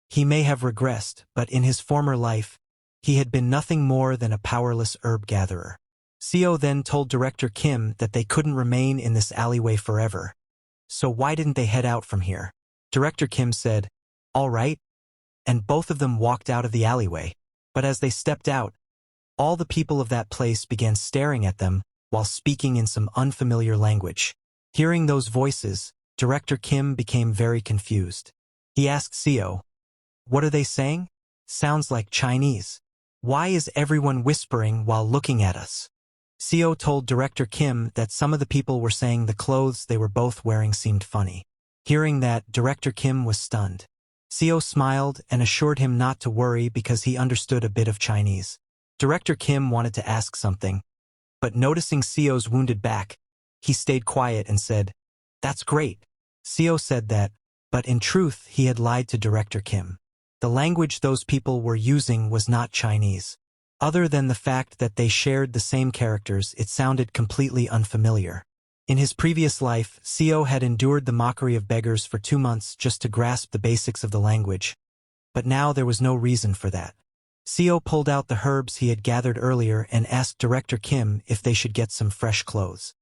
He may have regressed, but in his former life, he had been nothing more than a powerless herb gatherer. Seio then told Director Kim that they couldn't remain in this alleyway forever. So why didn't they head out from here? Director Kim said, "All right," and both of them walked out of the alleyway. But as they stepped out, all the people of that place began staring at them while speaking in some unfamiliar language. Hearing those voices, Director Kim became very confused. He asked Seio, "What are they saying? Sounds like Chinese. Why is everyone whispering while looking at us?" Seio told Director Kim that some of the people were saying the clothes they were both wearing seemed funny. Hearing that, Director Kim was stunned. Seio smiled and assured him not to worry because he understood a bit of Chinese. Director Kim wanted to ask something, but noticing Seio's wounded back, he stayed quiet and said, "That's great." Seio said that, but in truth he had lied to Director Kim. The language those people were using was not Chinese. Other than the fact that they shared the same characters, it sounded completely unfamiliar. In his previous life, Seio had endured the mockery of beggars for 2 months just to grasp the basics of the language. But now there was no reason for that. Seio pulled out the herbs he had gathered earlier and asked Director Kim if they should get some fresh clothes.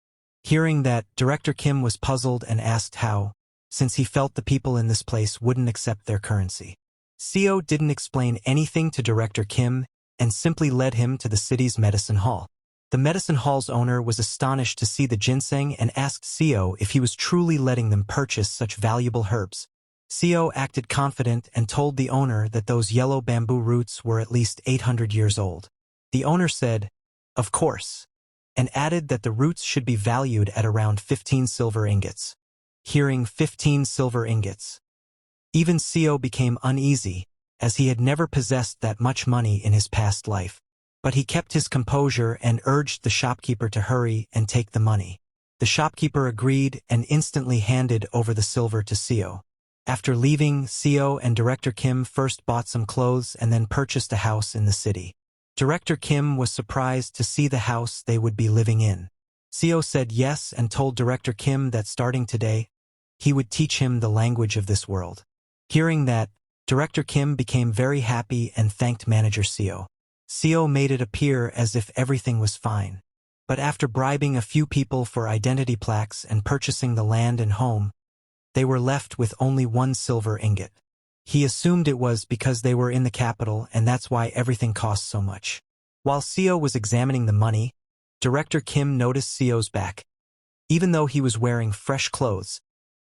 Hearing that, Director Kim was puzzled and asked how, since he felt the people in this place wouldn't accept their currency. Seio didn't explain anything to Director Kim and simply led him to the city's medicine hall. The medicine hall's owner was astonished to see the ginseng and asked Seio if he was truly letting them purchase such valuable herbs. Seio acted confident and told the owner that those yellow bamboo roots were at least 800 years old. The owner said, "Of course," and added that the roots should be valued at around 15 silver ingots. Hearing 15 silver ingots, even Seio became uneasy, as he had never possessed that much money in his past life. But he kept his composure and urged the shopkeeper to hurry and take the money. The shopkeeper agreed and instantly handed over the silver to Seio. After leaving, Seio and Director Kim first bought some clothes and then purchased a house in the city. Director Kim was surprised to see the house they would be living in. Seio said yes and told Director Kim that starting today, he would teach him the language of this world. Hearing that, Director Kim became very happy and thanked Manager Seio. Seio made it appear as if everything was fine. But after bribing a few people for identity plaques and purchasing the land and home, they were left with only 1 silver ingot. He assumed it was because they were in the capital and that's why everything cost so much. While Seio was examining the money, Director Kim noticed Seio's back. Even though he was wearing fresh clothes,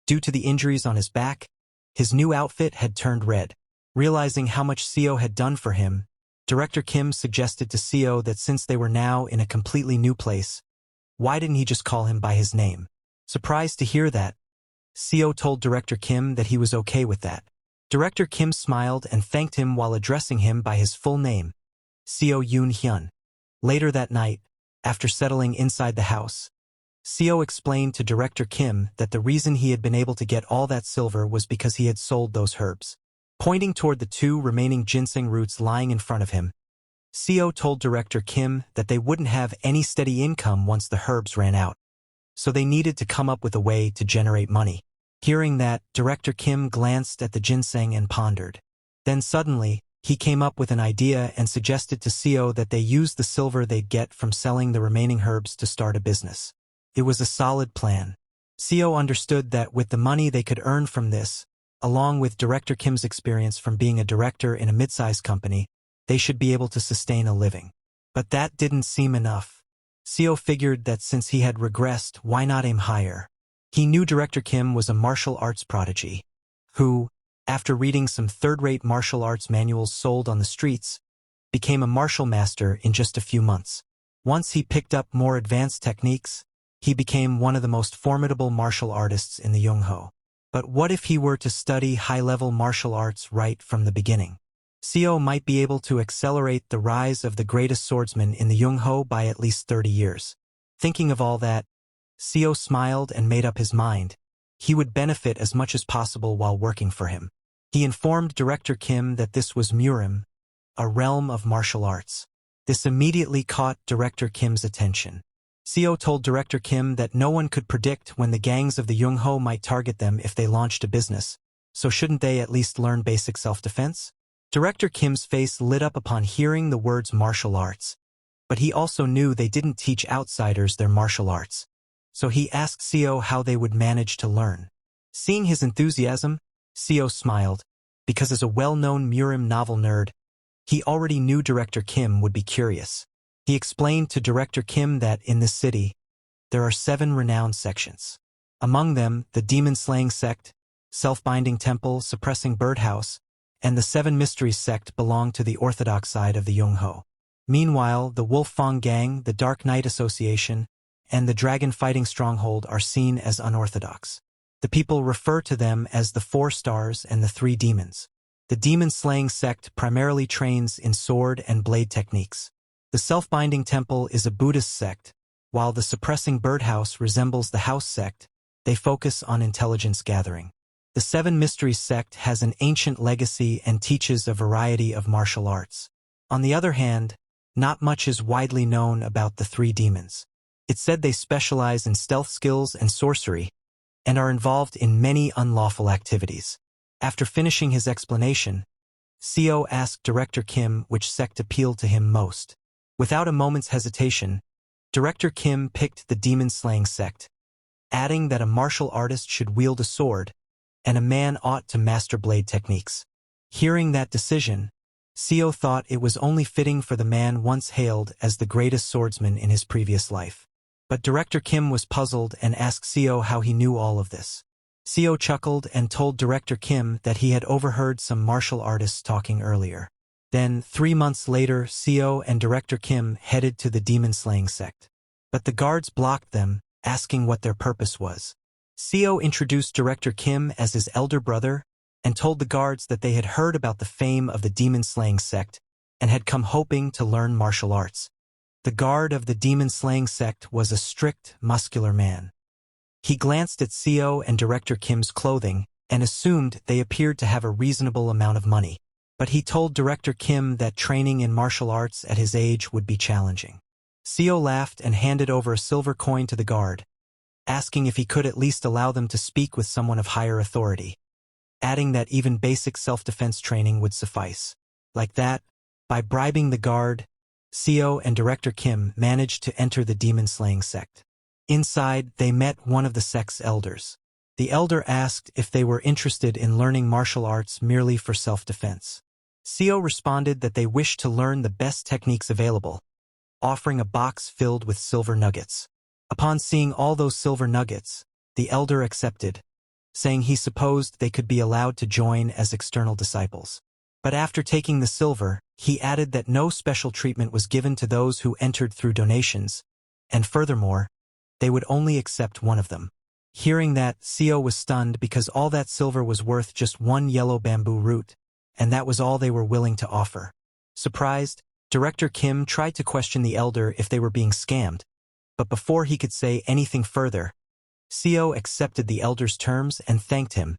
due to the injuries on his back, his new outfit had turned red. Realizing how much Seio had done for him, Director Kim suggested to Seio that since they were now in a completely new place, why didn't he just call him by his name? Surprised to hear that, Seio told Director Kim that he was okay with that. Director Kim smiled and thanked him while addressing him by his full name, Seio Yoon-hyun. Later that night, after settling inside the house, Seio explained to Director Kim that the reason he had been able to get all that silver was because he had sold those herbs. Pointing toward the 2 remaining ginseng roots lying in front of him, Seio told Director Kim that they wouldn't have any steady income once the herbs ran out, so they needed to come up with a way to generate money. Hearing that, Director Kim glanced at the ginseng and pondered. Then suddenly, he came up with an idea and suggested to Seio that they use the silver they'd get from selling the remaining herbs to start a business. It was a solid plan. Seio understood that with the money they could earn from this, along with Director Kim's experience from being a director in a mid-sized company, they should be able to sustain a living. But that didn't seem enough. Seio figured that since he had regressed, why not aim higher? He knew Director Kim was a martial arts prodigy, who, after reading some third-rate martial arts manuals sold on the streets, became a martial master in just a few months. Once he picked up more advanced techniques, he became one of the most formidable martial artists in the Yongho. But what if he were to study high-level martial arts right from the beginning? Seio might be able to accelerate the rise of the greatest swordsman in the Yongho by at least 30 years. Thinking of all that, Seio smiled and made up his mind. He would benefit as much as possible while working for him. He informed Director Kim that this was Murim, a realm of martial arts. This immediately caught Director Kim's attention. CEO told Director Kim that no one could predict when the gangs of the Jungho might target them if they launched a business, so shouldn't they at least learn basic self-defense? Director Kim's face lit up upon hearing the words martial arts. But he also knew they didn't teach outsiders their martial arts. So he asked CEO how they would manage to learn. Seeing his enthusiasm, CEO smiled, because as a well-known Murim novel nerd, he already knew Director Kim would be curious. He explained to Director Kim that in this city, there are 7 renowned sections. Among them, the demon-slaying sect, self-binding temple, suppressing birdhouse, and the 7 mysteries sect belong to the orthodox side of the Jungho. Meanwhile, the Wolf Fang Gang, the Dark Knight Association, and the Dragon Fighting Stronghold are seen as unorthodox. The people refer to them as the 4 stars and the 3 demons. The demon-slaying sect primarily trains in sword and blade techniques. The self-binding temple is a Buddhist sect, while the suppressing birdhouse resembles the house sect. They focus on intelligence gathering. The 7 mysteries sect has an ancient legacy and teaches a variety of martial arts. On the other hand, not much is widely known about the 3 demons. It's said they specialize in stealth skills and sorcery, and are involved in many unlawful activities. After finishing his explanation, CEO asked Director Kim which sect appealed to him most. Without a moment's hesitation, Director Kim picked the demon-slaying sect, adding that a martial artist should wield a sword, and a man ought to master blade techniques. Hearing that decision, CEO thought it was only fitting for the man once hailed as the greatest swordsman in his previous life. But Director Kim was puzzled and asked CEO how he knew all of this. CEO chuckled and told Director Kim that he had overheard some martial artists talking earlier. Then, 3 months later, CEO and Director Kim headed to the demon-slaying sect. But the guards blocked them, asking what their purpose was. CEO introduced Director Kim as his elder brother and told the guards that they had heard about the fame of the demon-slaying sect and had come hoping to learn martial arts. The guard of the demon-slaying sect was a strict, muscular man. He glanced at CEO and Director Kim's clothing and assumed they appeared to have a reasonable amount of money. But he told Director Kim that training in martial arts at his age would be challenging. CEO laughed and handed over a silver coin to the guard, asking if he could at least allow them to speak with someone of higher authority, adding that even basic self-defense training would suffice. Like that, by bribing the guard, CEO and Director Kim managed to enter the demon-slaying sect. Inside, they met one of the sect's elders. The elder asked if they were interested in learning martial arts merely for self-defense. CEO responded that they wished to learn the best techniques available, offering a box filled with silver nuggets. Upon seeing all those silver nuggets, the elder accepted, saying he supposed they could be allowed to join as external disciples. But after taking the silver, he added that no special treatment was given to those who entered through donations, and furthermore, they would only accept one of them. Hearing that, CEO was stunned because all that silver was worth just 1 yellow bamboo root, and that was all they were willing to offer. Surprised, Director Kim tried to question the elder if they were being scammed, but before he could say anything further, CEO accepted the elder's terms and thanked him,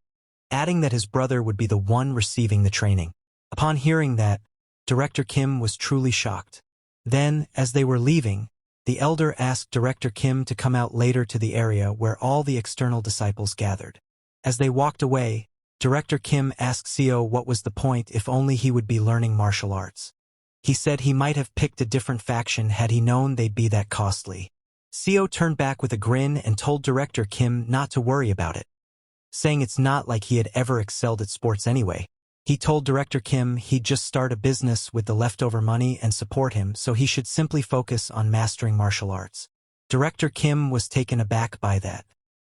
adding that his brother would be the one receiving the training. Upon hearing that, Director Kim was truly shocked. Then, as they were leaving, the elder asked Director Kim to come out later to the area where all the external disciples gathered. As they walked away, Director Kim asked CEO what was the point if only he would be learning martial arts. He said he might have picked a different faction had he known they'd be that costly. CEO turned back with a grin and told Director Kim not to worry about it, saying it's not like he had ever excelled at sports anyway. He told Director Kim he'd just start a business with the leftover money and support him, so he should simply focus on mastering martial arts. Director Kim was taken aback by that.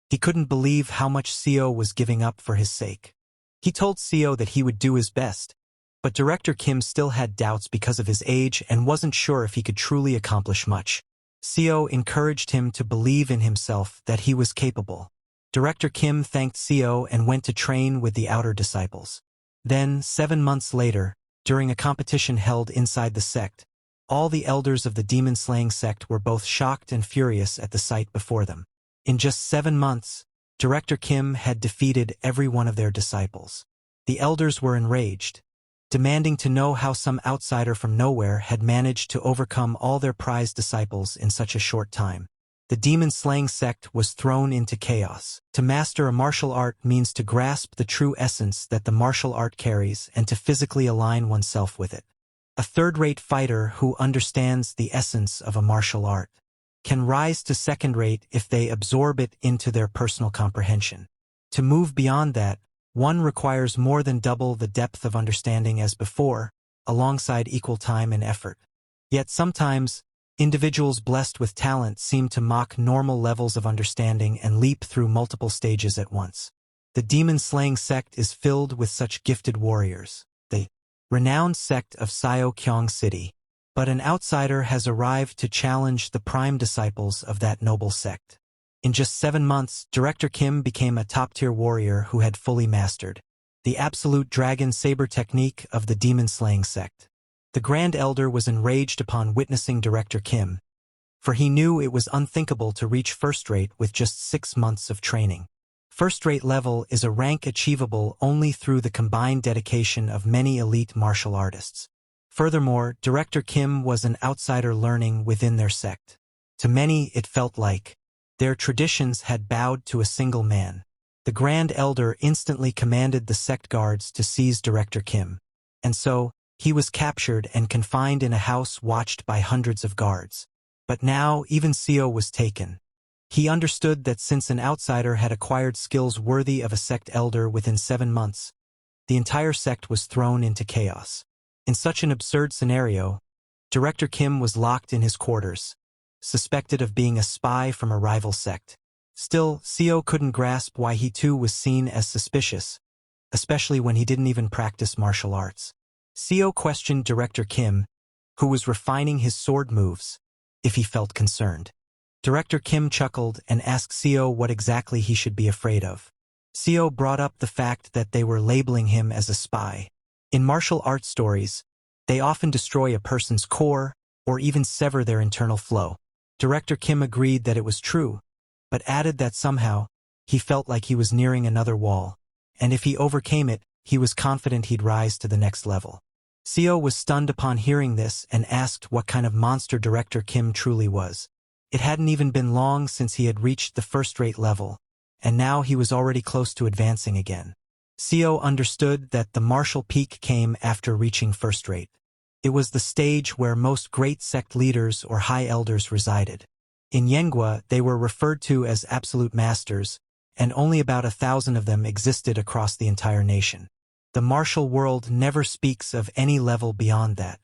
He couldn't believe how much CEO was giving up for his sake. He told CEO that he would do his best, but Director Kim still had doubts because of his age and wasn't sure if he could truly accomplish much. CEO encouraged him to believe in himself that he was capable. Director Kim thanked CEO and went to train with the outer disciples. Then, 7 months later, during a competition held inside the sect, all the elders of the demon-slaying sect were both shocked and furious at the sight before them. In just 7 months, Director Kim had defeated every one of their disciples. The elders were enraged, demanding to know how some outsider from nowhere had managed to overcome all their prized disciples in such a short time. The demon-slaying sect was thrown into chaos. To master a martial art means to grasp the true essence that the martial art carries and to physically align oneself with it. A third-rate fighter who understands the essence of a martial art can rise to second-rate if they absorb it into their personal comprehension. To move beyond that, one requires more than double the depth of understanding as before, alongside equal time and effort. Yet sometimes, individuals blessed with talent seem to mock normal levels of understanding and leap through multiple stages at once. The demon-slaying sect is filled with such gifted warriors, the renowned sect of Seio City. But an outsider has arrived to challenge the prime disciples of that noble sect. In just 7 months, Director Kim became a top-tier warrior who had fully mastered the absolute dragon saber technique of the demon-slaying sect. The Grand Elder was enraged upon witnessing Director Kim, for he knew it was unthinkable to reach first-rate with just 6 months of training. First-rate level is a rank achievable only through the combined dedication of many elite martial artists. Furthermore, Director Kim was an outsider learning within their sect. To many, it felt like their traditions had bowed to a single man. The Grand Elder instantly commanded the sect guards to seize Director Kim. And so, he was captured and confined in a house watched by hundreds of guards. But now, even Seio was taken. He understood that since an outsider had acquired skills worthy of a sect elder within 7 months, the entire sect was thrown into chaos. In such an absurd scenario, Director Kim was locked in his quarters, suspected of being a spy from a rival sect. Still, Seio couldn't grasp why he too was seen as suspicious, especially when he didn't even practice martial arts. Seio questioned Director Kim, who was refining his sword moves, if he felt concerned. Director Kim chuckled and asked Seio what exactly he should be afraid of. Seio brought up the fact that they were labeling him as a spy. In martial arts stories, they often destroy a person's core or even sever their internal flow. Director Kim agreed that it was true, but added that somehow, he felt like he was nearing another wall, and if he overcame it, he was confident he'd rise to the next level. Seio was stunned upon hearing this and asked what kind of monster Director Kim truly was. It hadn't even been long since he had reached the first-rate level, and now he was already close to advancing again. Seio understood that the martial peak came after reaching first-rate. It was the stage where most great sect leaders or high elders resided. In Manhwa, they were referred to as absolute masters, and only about 1,000 of them existed across the entire nation. The martial world never speaks of any level beyond that.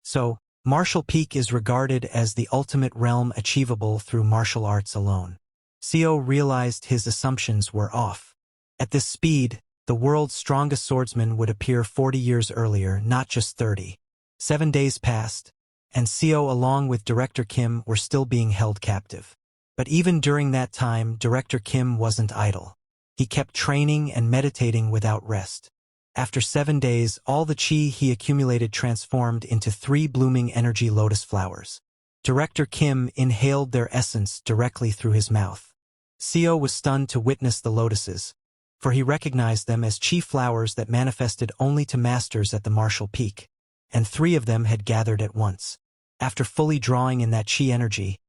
So, martial peak is regarded as the ultimate realm achievable through martial arts alone. Seio realized his assumptions were off. At this speed, the world's strongest swordsman would appear 40 years earlier, not just 30. 7 days passed, and Seio along with Director Kim were still being held captive. But even during that time, Director Kim wasn't idle. He kept training and meditating without rest. After 7 days, all the chi he accumulated transformed into 3 blooming energy lotus flowers. Director Kim inhaled their essence directly through his mouth. Seio was stunned to witness the lotuses, for he recognized them as chi flowers that manifested only to masters at the martial peak, and 3 of them had gathered at once. After fully drawing in that chi energy,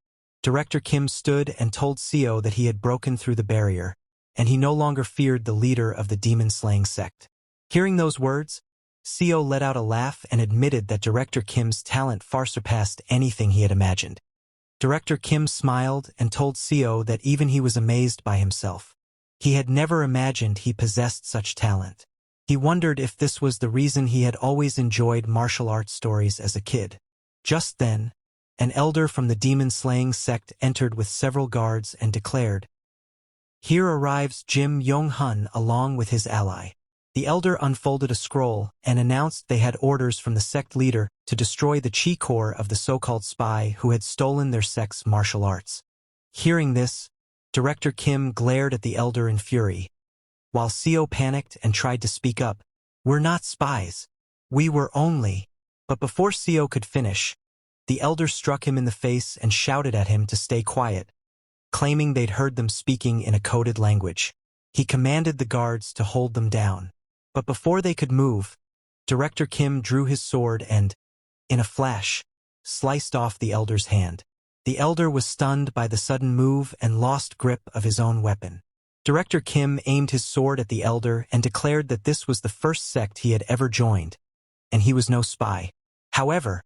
Director Kim stood and told Seio that he had broken through the barrier, and he no longer feared the leader of the demon-slaying sect. Hearing those words, Seio let out a laugh and admitted that Director Kim's talent far surpassed anything he had imagined. Director Kim smiled and told Seio that even he was amazed by himself. He had never imagined he possessed such talent. He wondered if this was the reason he had always enjoyed martial arts stories as a kid. Just then, an elder from the demon-slaying sect entered with several guards and declared, "Here arrives Jim Yong-hun along with his ally." The elder unfolded a scroll and announced they had orders from the sect leader to destroy the chi core of the so-called spy who had stolen their sect's martial arts. Hearing this, Director Kim glared at the elder in fury, while Seio panicked and tried to speak up. "We're not spies. We were only—" But before Seio could finish, the elder struck him in the face and shouted at him to stay quiet, claiming they'd heard them speaking in a coded language. He commanded the guards to hold them down. But before they could move, Director Kim drew his sword and, in a flash, sliced off the elder's hand. The elder was stunned by the sudden move and lost grip of his own weapon. Director Kim aimed his sword at the elder and declared that this was the first sect he had ever joined, and he was no spy. However,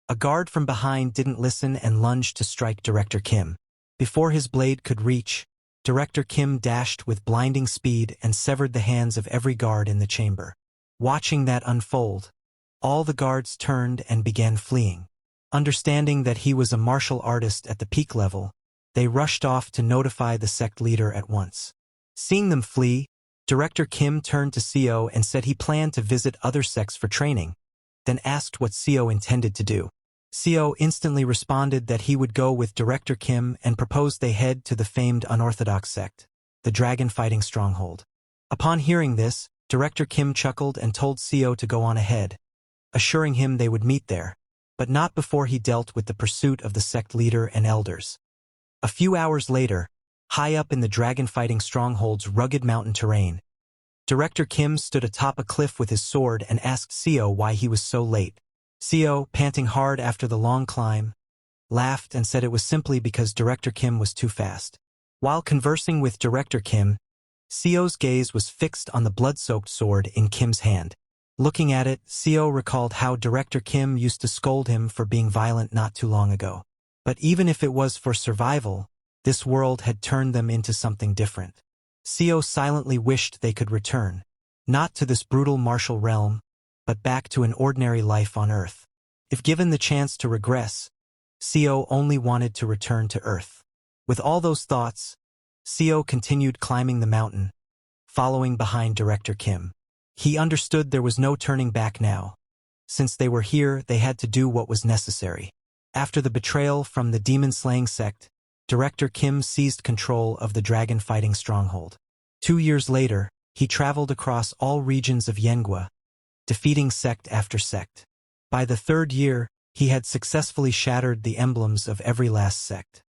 a guard from behind didn't listen and lunged to strike Director Kim. Before his blade could reach, Director Kim dashed with blinding speed and severed the hands of every guard in the chamber. Watching that unfold, all the guards turned and began fleeing. Understanding that he was a martial artist at the peak level, they rushed off to notify the sect leader at once. Seeing them flee, Director Kim turned to CEO and said he planned to visit other sects for training, then asked what CEO intended to do. CEO instantly responded that he would go with Director Kim and proposed they head to the famed unorthodox sect, the Dragon Fighting Stronghold. Upon hearing this, Director Kim chuckled and told CEO to go on ahead, assuring him they would meet there, but not before he dealt with the pursuit of the sect leader and elders. A few hours later, high up in the Dragon Fighting Stronghold's rugged mountain terrain, Director Kim stood atop a cliff with his sword and asked CEO why he was so late. CEO, panting hard after the long climb, laughed and said it was simply because Director Kim was too fast. While conversing with Director Kim, CEO's gaze was fixed on the blood-soaked sword in Kim's hand. Looking at it, CEO recalled how Director Kim used to scold him for being violent not too long ago. But even if it was for survival, this world had turned them into something different. CEO silently wished they could return, not to this brutal martial realm, but back to an ordinary life on Earth. If given the chance to regress, CEO only wanted to return to Earth. With all those thoughts, CEO continued climbing the mountain, following behind Director Kim. He understood there was no turning back now. Since they were here, they had to do what was necessary. After the betrayal from the demon-slaying sect, Director Kim seized control of the Dragon Fighting Stronghold. 2 years later, he traveled across all regions of Yenghua, defeating sect after sect. By the 3rd year, he had successfully shattered the emblems of every last sect.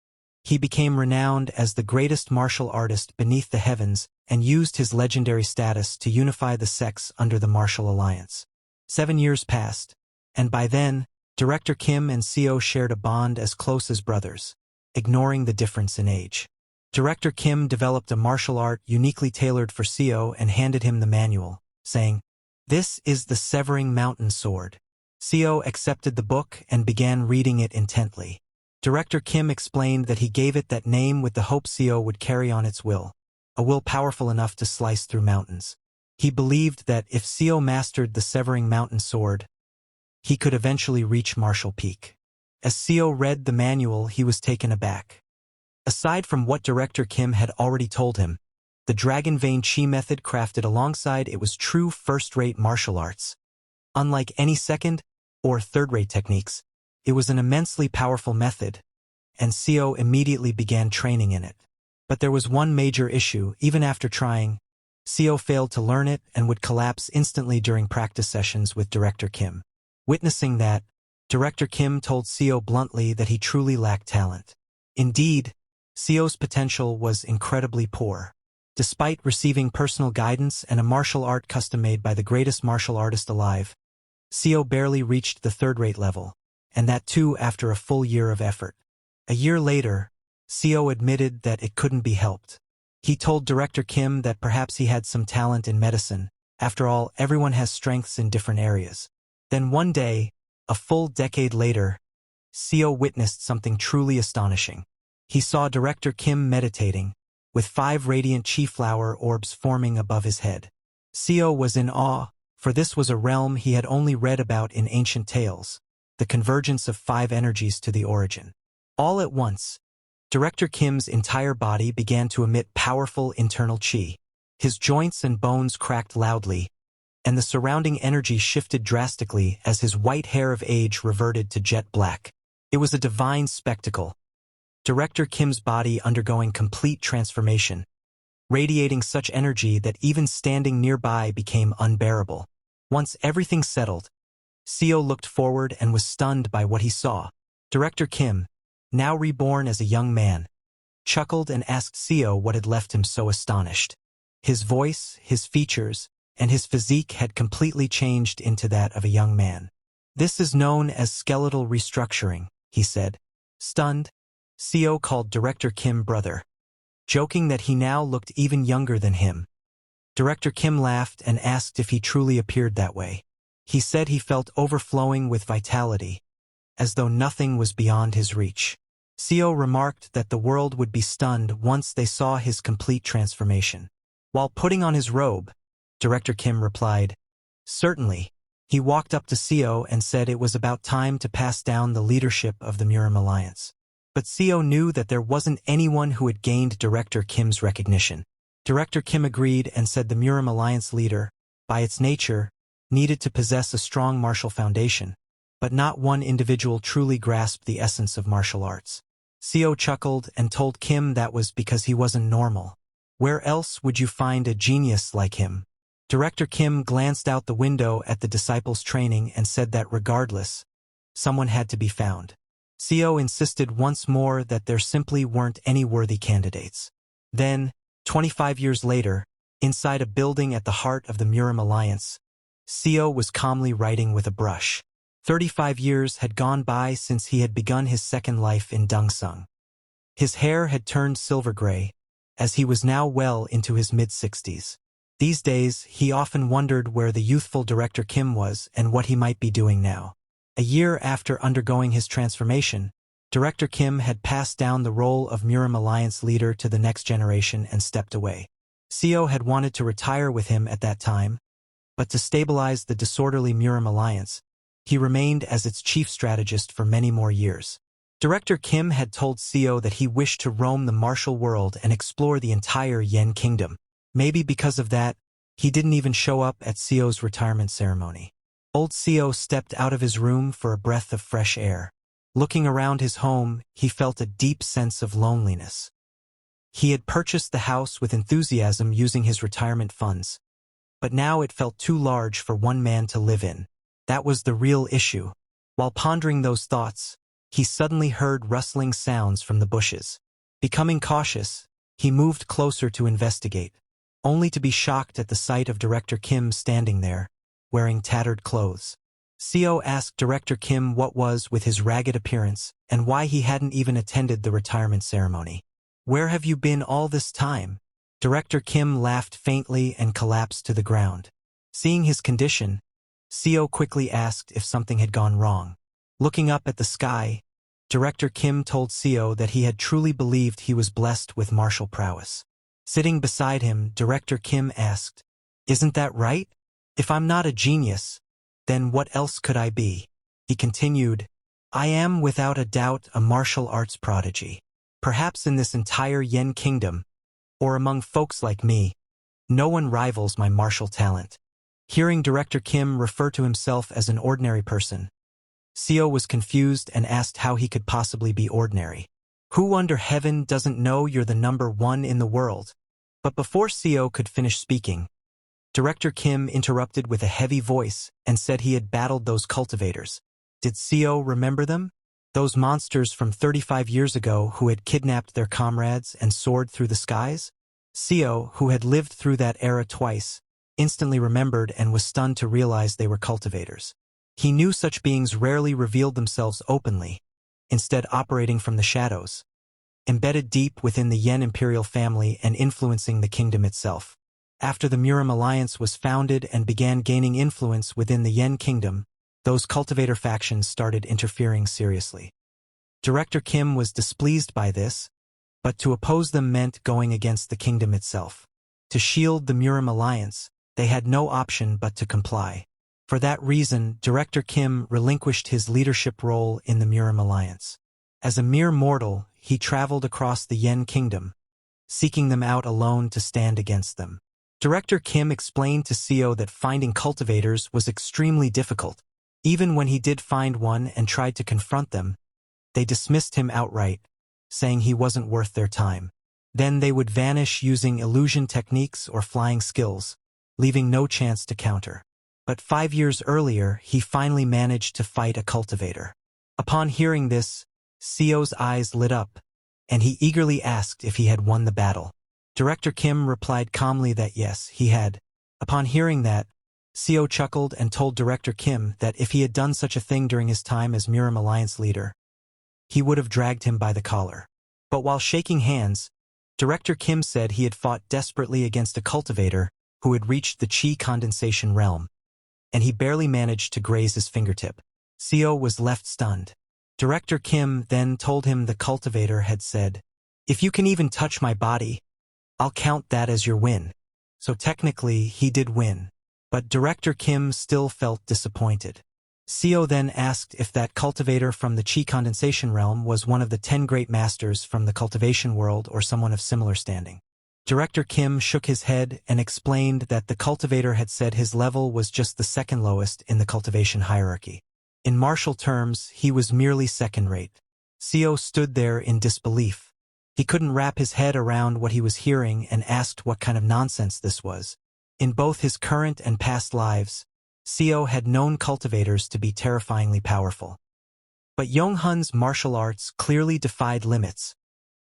He became renowned as the greatest martial artist beneath the heavens and used his legendary status to unify the sects under the martial alliance. 7 years passed, and by then, Director Kim and CEO shared a bond as close as brothers, ignoring the difference in age. Director Kim developed a martial art uniquely tailored for CEO and handed him the manual, saying, "This is the Severing Mountain Sword." CEO accepted the book and began reading it intently. Director Kim explained that he gave it that name with the hope CEO would carry on its will, a will powerful enough to slice through mountains. He believed that if CEO mastered the Severing Mountain Sword, he could eventually reach martial peak. As CEO read the manual, he was taken aback. Aside from what Director Kim had already told him, the Dragon Vein Chi method crafted alongside it was true first-rate martial arts. Unlike any second- or third-rate techniques, it was an immensely powerful method, and CEO immediately began training in it. But there was one major issue. Even after trying, CEO failed to learn it and would collapse instantly during practice sessions with Director Kim. Witnessing that, Director Kim told CEO bluntly that he truly lacked talent. Indeed, CEO's potential was incredibly poor. Despite receiving personal guidance and a martial art custom-made by the greatest martial artist alive, CEO barely reached the third-rate level, and that too after a full year of effort. A year later, CEO admitted that it couldn't be helped. He told Director Kim that perhaps he had some talent in medicine. After all, everyone has strengths in different areas. Then one day, a full decade later, CEO witnessed something truly astonishing. He saw Director Kim meditating, with 5 radiant chi flower orbs forming above his head. CEO was in awe, for this was a realm he had only read about in ancient tales, the convergence of 5 energies to the origin. All at once, Director Kim's entire body began to emit powerful internal chi. His joints and bones cracked loudly, and the surrounding energy shifted drastically as his white hair of age reverted to jet black. It was a divine spectacle. Director Kim's body undergoing complete transformation, radiating such energy that even standing nearby became unbearable. Once everything settled, CEO looked forward and was stunned by what he saw. Director Kim, now reborn as a young man, chuckled and asked CEO what had left him so astonished. His voice, his features, and his physique had completely changed into that of a young man. "This is known as skeletal restructuring," he said. Stunned, CEO called Director Kim brother, joking that he now looked even younger than him. Director Kim laughed and asked if he truly appeared that way. He said he felt overflowing with vitality, as though nothing was beyond his reach. CEO remarked that the world would be stunned once they saw his complete transformation. While putting on his robe, Director Kim replied, "Certainly." He walked up to CEO and said it was about time to pass down the leadership of the Murim Alliance. But CEO knew that there wasn't anyone who had gained Director Kim's recognition. Director Kim agreed and said the Murim Alliance leader, by its nature, needed to possess a strong martial foundation, but not one individual truly grasped the essence of martial arts. CEO chuckled and told Kim that was because he wasn't normal. Where else would you find a genius like him? Director Kim glanced out the window at the disciples' training and said that regardless, someone had to be found. CEO insisted once more that there simply weren't any worthy candidates. Then, 25 years later, inside a building at the heart of the Murim Alliance, CEO was calmly writing with a brush. 35 years had gone by since he had begun his second life in Dongsung. His hair had turned silver gray, as he was now well into his mid-60s. These days, he often wondered where the youthful Director Kim was and what he might be doing now. A year after undergoing his transformation, Director Kim had passed down the role of Murim Alliance leader to the next generation and stepped away. CEO had wanted to retire with him at that time, but to stabilize the disorderly Murim Alliance, he remained as its chief strategist for many more years. Director Kim had told CEO that he wished to roam the martial world and explore the entire Yen Kingdom. Maybe because of that, he didn't even show up at CEO's retirement ceremony. Old CEO stepped out of his room for a breath of fresh air. Looking around his home, he felt a deep sense of loneliness. He had purchased the house with enthusiasm using his retirement funds, but now it felt too large for one man to live in. That was the real issue. While pondering those thoughts, he suddenly heard rustling sounds from the bushes. Becoming cautious, he moved closer to investigate, only to be shocked at the sight of Director Kim standing there, wearing tattered clothes. CEO asked Director Kim what was with his ragged appearance and why he hadn't even attended the retirement ceremony. "Where have you been all this time?" Director Kim laughed faintly and collapsed to the ground. Seeing his condition, CEO quickly asked if something had gone wrong. Looking up at the sky, Director Kim told CEO that he had truly believed he was blessed with martial prowess. Sitting beside him, Director Kim asked, "Isn't that right? If I'm not a genius, then what else could I be?" He continued, "I am without a doubt a martial arts prodigy. Perhaps in this entire Yen Kingdom, or among folks like me, no one rivals my martial talent." Hearing Director Kim refer to himself as an ordinary person, CEO was confused and asked how he could possibly be ordinary. "Who under heaven doesn't know you're the number one in the world?" But before CEO could finish speaking, Director Kim interrupted with a heavy voice and said he had battled those cultivators. Did CEO remember them? Those monsters from 35 years ago who had kidnapped their comrades and soared through the skies? CEO, who had lived through that era twice, instantly remembered and was stunned to realize they were cultivators. He knew such beings rarely revealed themselves openly, instead operating from the shadows, embedded deep within the Yen imperial family and influencing the kingdom itself. After the Murim Alliance was founded and began gaining influence within the Yen kingdom, those cultivator factions started interfering seriously. Director Kim was displeased by this, but to oppose them meant going against the kingdom itself. To shield the Murim Alliance, they had no option but to comply. For that reason, Director Kim relinquished his leadership role in the Murim Alliance. As a mere mortal, he traveled across the Yen kingdom, seeking them out alone to stand against them. Director Kim explained to CEO that finding cultivators was extremely difficult. Even when he did find one and tried to confront them, they dismissed him outright, saying he wasn't worth their time. Then they would vanish using illusion techniques or flying skills, leaving no chance to counter. But 5 years earlier, he finally managed to fight a cultivator. Upon hearing this, CEO's eyes lit up, and he eagerly asked if he had won the battle. Director Kim replied calmly that yes, he had. Upon hearing that, CEO chuckled and told Director Kim that if he had done such a thing during his time as Murim Alliance leader, he would have dragged him by the collar. But while shaking hands, Director Kim said he had fought desperately against a cultivator who had reached the chi condensation realm, and he barely managed to graze his fingertip. CEO was left stunned. Director Kim then told him the cultivator had said, "If you can even touch my body, I'll count that as your win." So technically, he did win. But Director Kim still felt disappointed. CEO then asked if that cultivator from the chi condensation realm was one of the 10 great masters from the cultivation world or someone of similar standing. Director Kim shook his head and explained that the cultivator had said his level was just the second lowest in the cultivation hierarchy. In martial terms, he was merely second-rate. CEO stood there in disbelief. He couldn't wrap his head around what he was hearing and asked what kind of nonsense this was. In both his current and past lives, CEO had known cultivators to be terrifyingly powerful. But Yonghun's martial arts clearly defied limits.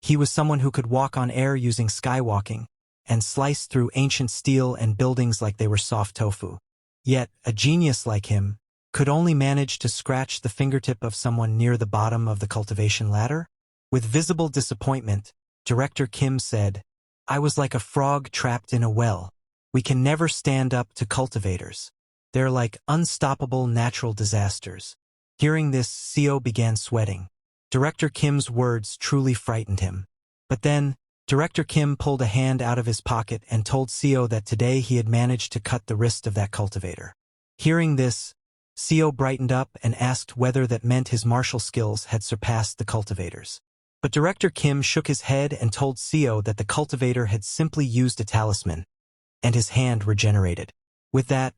He was someone who could walk on air using skywalking and slice through ancient steel and buildings like they were soft tofu. Yet, a genius like him could only manage to scratch the fingertip of someone near the bottom of the cultivation ladder? With visible disappointment, Director Kim said, "I was like a frog trapped in a well. We can never stand up to cultivators. They're like unstoppable natural disasters." Hearing this, CEO began sweating. Director Kim's words truly frightened him. But then, Director Kim pulled a hand out of his pocket and told CEO that today he had managed to cut the wrist of that cultivator. Hearing this, CEO brightened up and asked whether that meant his martial skills had surpassed the cultivators. But Director Kim shook his head and told CEO that the cultivator had simply used a talisman, and his hand regenerated. With that,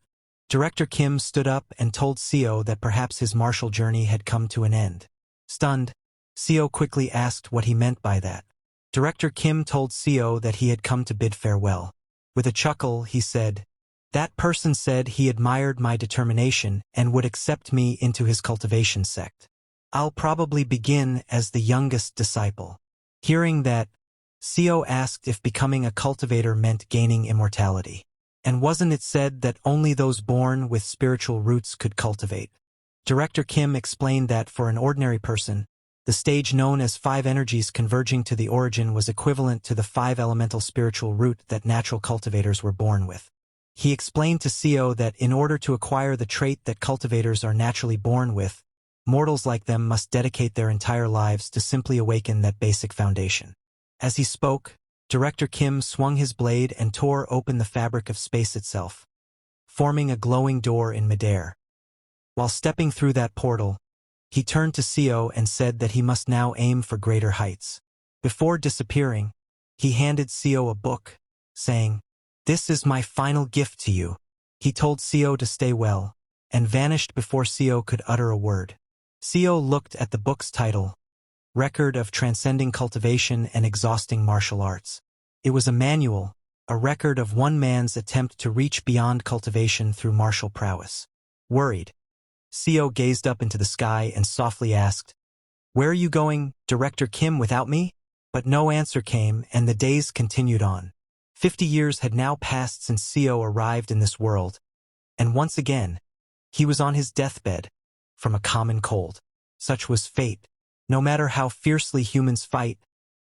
Director Kim stood up and told CEO that perhaps his martial journey had come to an end. Stunned, CEO quickly asked what he meant by that. Director Kim told CEO that he had come to bid farewell. With a chuckle, he said, "That person said he admired my determination and would accept me into his cultivation sect. I'll probably begin as the youngest disciple." Hearing that, CEO asked if becoming a cultivator meant gaining immortality. And wasn't it said that only those born with spiritual roots could cultivate? Director Kim explained that for an ordinary person, the stage known as 5 energies converging to the origin was equivalent to the 5 elemental spiritual root that natural cultivators were born with. He explained to CEO that in order to acquire the trait that cultivators are naturally born with, mortals like them must dedicate their entire lives to simply awaken that basic foundation. As he spoke, Director Kim swung his blade and tore open the fabric of space itself, forming a glowing door in midair. While stepping through that portal, he turned to CEO and said that he must now aim for greater heights. Before disappearing, he handed CEO a book, saying, "This is my final gift to you." He told CEO to stay well, and vanished before CEO could utter a word. CEO looked at the book's title, Record of Transcending Cultivation and Exhausting Martial Arts. It was a manual, a record of one man's attempt to reach beyond cultivation through martial prowess. Worried, CEO gazed up into the sky and softly asked, "Where are you going, Director Kim, without me?" But no answer came, and the days continued on. 50 years had now passed since CEO arrived in this world, and once again, he was on his deathbed from a common cold. Such was fate. No matter how fiercely humans fight,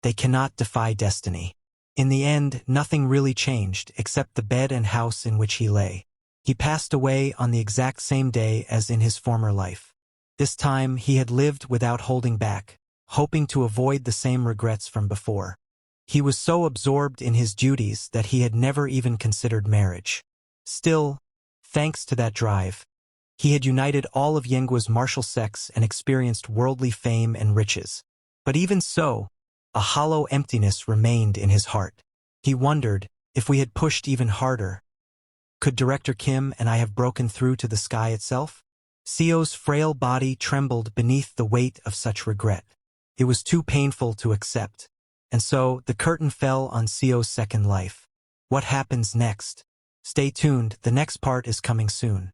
they cannot defy destiny. In the end, nothing really changed except the bed and house in which he lay. He passed away on the exact same day as in his former life. This time, he had lived without holding back, hoping to avoid the same regrets from before. He was so absorbed in his duties that he had never even considered marriage. Still, thanks to that drive, he had united all of Yengua's martial sects and experienced worldly fame and riches. But even so, a hollow emptiness remained in his heart. He wondered, if we had pushed even harder, could Director Kim and I have broken through to the sky itself? CEO's frail body trembled beneath the weight of such regret. It was too painful to accept. And so, the curtain fell on CEO's second life. What happens next? Stay tuned, the next part is coming soon.